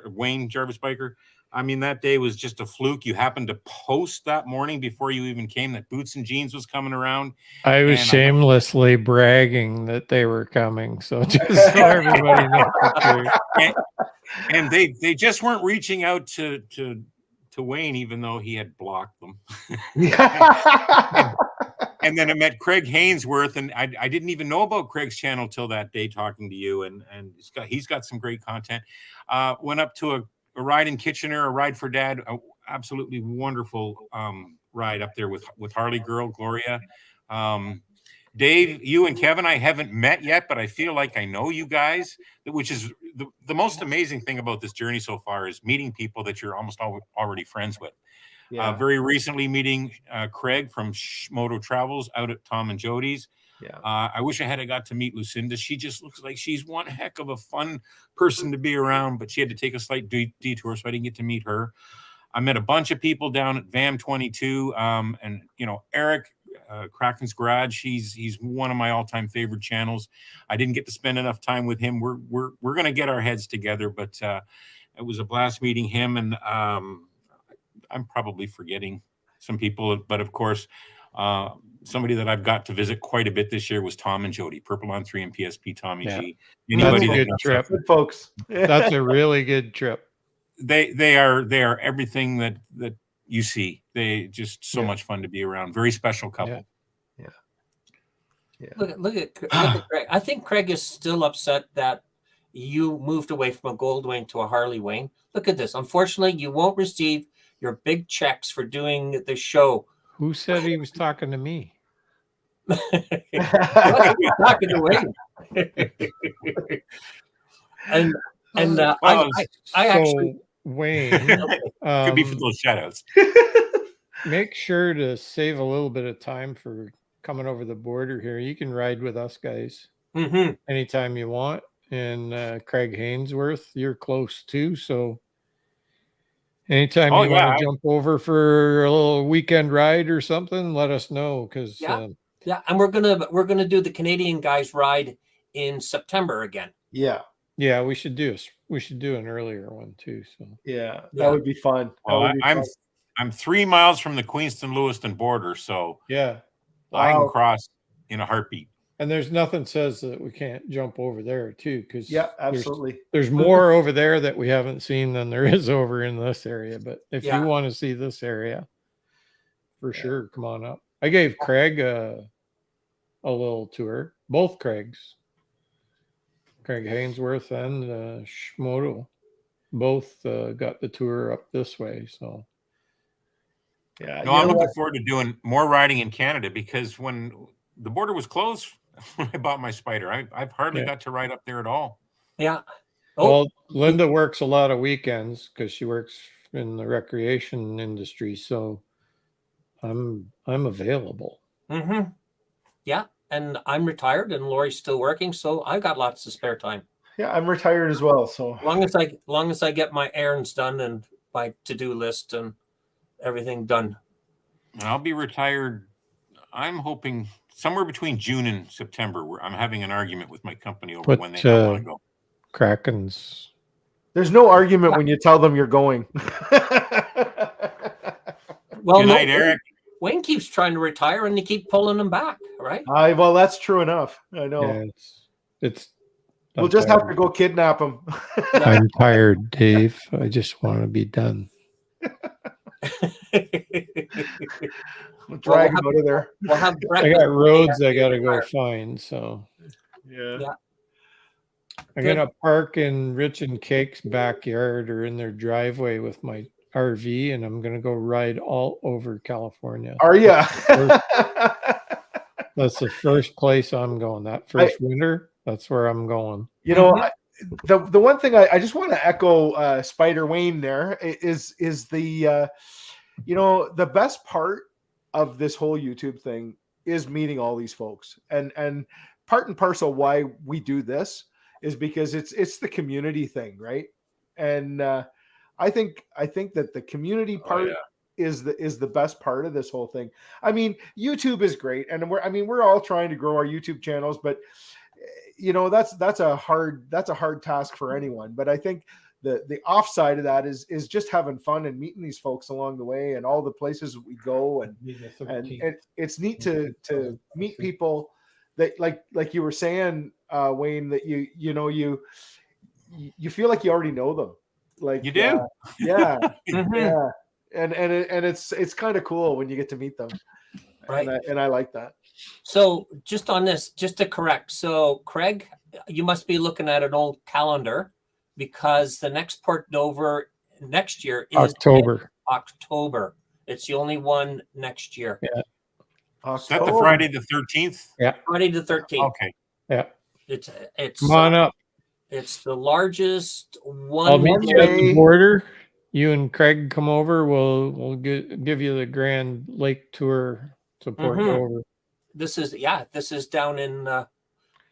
Wayne Jarvis Biker, I mean, that day was just a fluke. You happened to post that morning before you even came that Boots and Jeans was coming around. I was shamelessly bragging that they were coming, so just so everybody knows. And they just weren't reaching out to Wayne, even though he had blocked them. And then I met Craig Hainsworth, and I didn't even know about Craig's channel till that day talking to you, and he's got some great content. Went up to a ride in Kitchener, a ride for Dad, absolutely wonderful ride up there with Harley Girl, Gloria. Dave, you and Kevin, I haven't met yet, but I feel like I know you guys, which is the most amazing thing about this journey so far is meeting people that you're almost already friends with. Yeah. Very recently meeting Craig from Moto Travels out at Tom and Jody's. Yeah. I wish I had got to meet Lucinda. She just looks like she's one heck of a fun person to be around, but she had to take a slight detour, so I didn't get to meet her. I met a bunch of people down at VAM 22, and Eric, Kraken's Garage. He's one of my all-time favorite channels. I didn't get to spend enough time with him. We're gonna get our heads together, but it was a blast meeting him, and I'm probably forgetting some people, but of course, somebody that I've got to visit quite a bit this year was Tom and Jody, Purple on 3 and PSP Tommy G. Anybody that's a good trip, good folks. That's a really good trip. They are everything that you see. They just so much fun to be around. Very special couple. Yeah. Look at Craig. I think Craig is still upset that you moved away from a Gold Wing to a Harley Wing. Look at this. Unfortunately, you won't receive your big checks for doing the show. Who said he was talking to me? Talking to Wayne. and I actually, Wayne, could be for those shout-outs. Make sure to save a little bit of time for coming over the border here. You can ride with us guys anytime you want. And Craig Hainsworth, you're close too, so Anytime Oh you want yeah, to jump over for a little weekend ride or something, let us know because Yeah. Yeah, and we're gonna do the Canadian guys ride in September again. Yeah. yeah, we should do an earlier one too. So Yeah. That Yeah. would be fun. That well, would be fun. I'm 3 miles from the Queenston-Lewiston border, so yeah, I can Wow. cross in a heartbeat. and there's nothing says that we can't jump over there too because Yeah, absolutely. there's more over there that we haven't seen than there is over in this area. But if Yeah. you want to see this area, for Yeah. sure, come on up. I gave Craig a little tour. Both Craigs, Craig Hainsworth and Schmodo, both got the tour up this way. So Yeah. No, You I'm know looking what? forward to doing more riding in Canada because when the border was closed, when I bought my Spyder, I've hardly Yeah. got to ride up there at all. Yeah. Oh, well, Linda works a lot of weekends because she works in the recreation industry. So I'm available. mm-hmm. Yeah. And I'm retired and Lori's still working, so I've got lots of spare time. Yeah, I'm retired as well. So Long as I get my errands done and my to-do list and everything done. And I'll be retired. I'm hoping somewhere between June and September. Where I'm having an argument with my company over Put when they don't want to go. Kraken's. there's no argument when you tell them you're going. Well, Good no, night, Eric. Wayne keeps trying to retire and you keep pulling him back, right? Well, that's true enough. I know. Yeah, it's. We'll I'm just have tired. to go kidnap him. I'm tired, Dave. I just want to be done. We'll drag him out of there. We'll have I breakfast. got roads I got to go find, so Yeah. Yeah. I'm Good. gonna park in Rich and Cake's backyard or in their driveway with my RV, and I'm gonna go ride all over California. Are you? That's the first place I'm going. That first winter, that's where I'm going. You know, Mhm. the one thing I just want to echo Spyder Wayne there is the the best part of this whole YouTube thing is meeting all these folks, and part and parcel why we do this is because it's the community thing, right? And I think that the community part is the best part of this whole thing. I mean, YouTube is great, and we're all trying to grow our YouTube channels, but that's a hard task for anyone. But I think the offside of that is just having fun and meeting these folks along the way and all the places we go, and it's neat to meet people that like you were saying, Wayne, that you feel like you already know them, like You do? yeah. Mhm. Yeah, and it's kind of cool when you get to meet them, Right. and I like that. So just on this, just to correct. So Craig, you must be looking at an old calendar because the next Port Dover next year is October. October. It's the only one next year. Yeah. Is that the Friday the 13th? Friday the 13th. Okay. Yeah. It's Come on up. It's the largest one. I'll meet you at the day. border. You and Craig come over. We'll give you the Grand Lake tour to Port Mhm. Dover. This is down in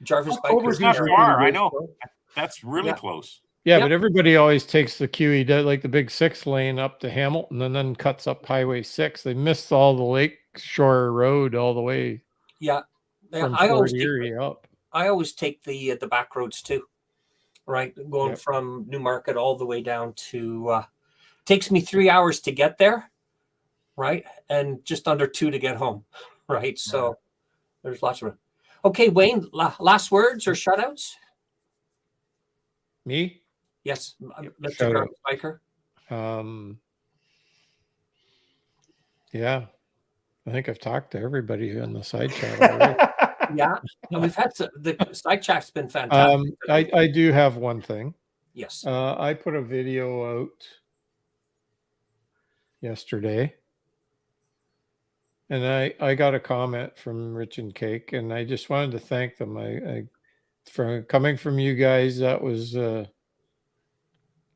Jarvis October's It's not usually far. pretty I good, know. so. That's really Yeah. close. Yeah, Yep. but everybody always takes the QE, like the big 6 lane up to Hamilton and then cuts up Highway 6. They missed all the Lakeshore Road all the way Yeah. from I Fort Erie up. I always take the back roads too, right? Going Yep. from Newmarket all the way down to takes me 3 hours to get there, right? And just under 2 to get home, right? So there's lots of. Okay, Wayne, last words or shout outs? Me? Yes, Mr. Shout out. Spiker. Yeah, I think I've talked to everybody on the side chat already. Yeah, we've had the side chat's been fantastic. I do have one thing. Yes. I put a video out yesterday, and I got a comment from Rich and Cake, and I just wanted to thank them. I for coming from you guys, that was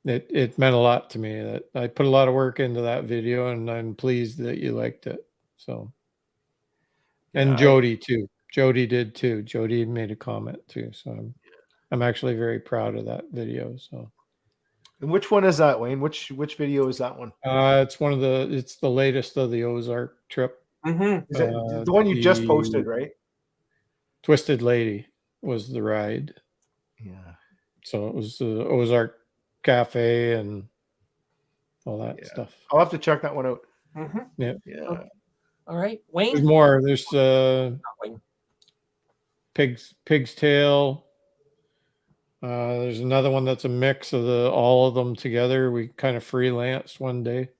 it meant a lot to me. That I put a lot of work into that video, and I'm pleased that you liked it. So, and Jody too. Jody did too. Jody made a comment too. So I'm actually very proud of that video. So And which one is that, Wayne? Which video is that one? It's the latest of the Ozark trip. Mm-hmm. Is it the one you just the posted, right? Twisted Lady was the ride. Yeah. So it was the Ozark Cafe and all that stuff. I'll have to check that one out. Mm-hmm. Yeah. Yeah. All right, There's Wayne. more. There's Wayne. pig's tail. There's another one that's a mix of all of them together. We kind of freelanced one day.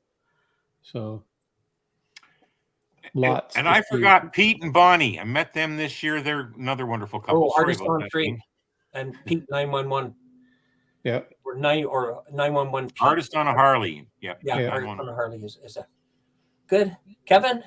So lots. And to I see. forgot Pete and Bonnie. I met them this year. They're another wonderful couple. Oh, Sorry Artist about on that, Tree Dean. and Pete 911. Yeah. Or 911 Pete. Artist on a Harley. Yeah. Yeah, Yeah. Artist on a Harley is that good, Kevin?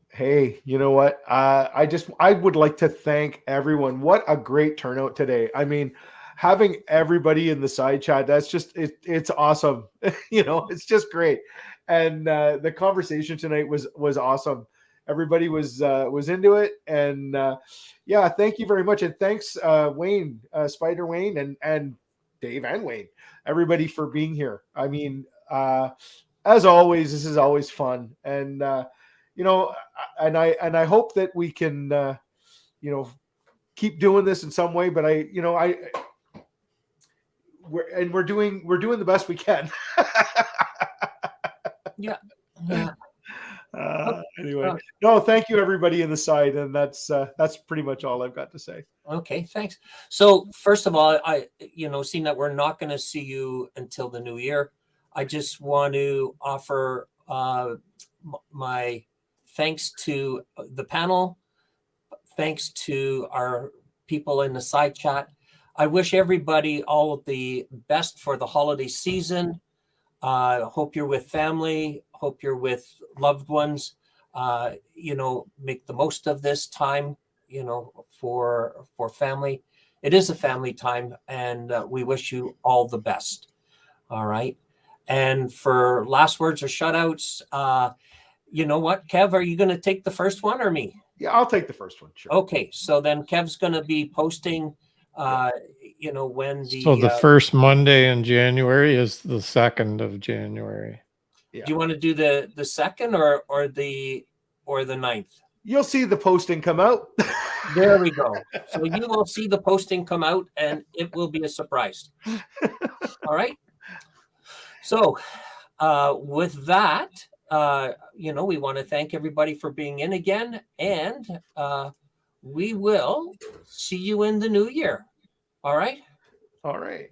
Hey, you know what? I would like to thank everyone. What a great turnout today. I mean, having everybody in the side chat, that's just it's awesome. It's just great. And the conversation tonight was awesome. Everybody was into it. And yeah, thank you very much. And thanks, Wayne, Spyder Wayne, and Dave and Wayne, everybody for being here. I mean, as always, this is always fun. And and I hope that we can keep doing this in some way, but we're doing the best we can. Yeah. Anyway, no, thank you everybody in the side, and that's pretty much all I've got to say. Okay, thanks. So first of all, seeing that we're not going to see you until the new year, I just want to offer my thanks to the panel. Thanks to our people in the side chat. I wish everybody all of the best for the holiday season. Hope you're with family. Hope you're with loved ones. Make the most of this time, for family. It is a family time, and we wish you all the best. All right. And for last words or shutouts, you know what, Kev, are you going to take the first one or me? Yeah, I'll take the first one. Sure. Okay, so then Kev's going to be posting, when the. So the first Monday in January is the 2nd of January. Yeah. Do you want to do the second or the 9th? You'll see the posting come out. There we go. So you will see the posting come out, and it will be a surprise. All right. So with that, we want to thank everybody for being in again, and we will see you in the new year. All right. All right.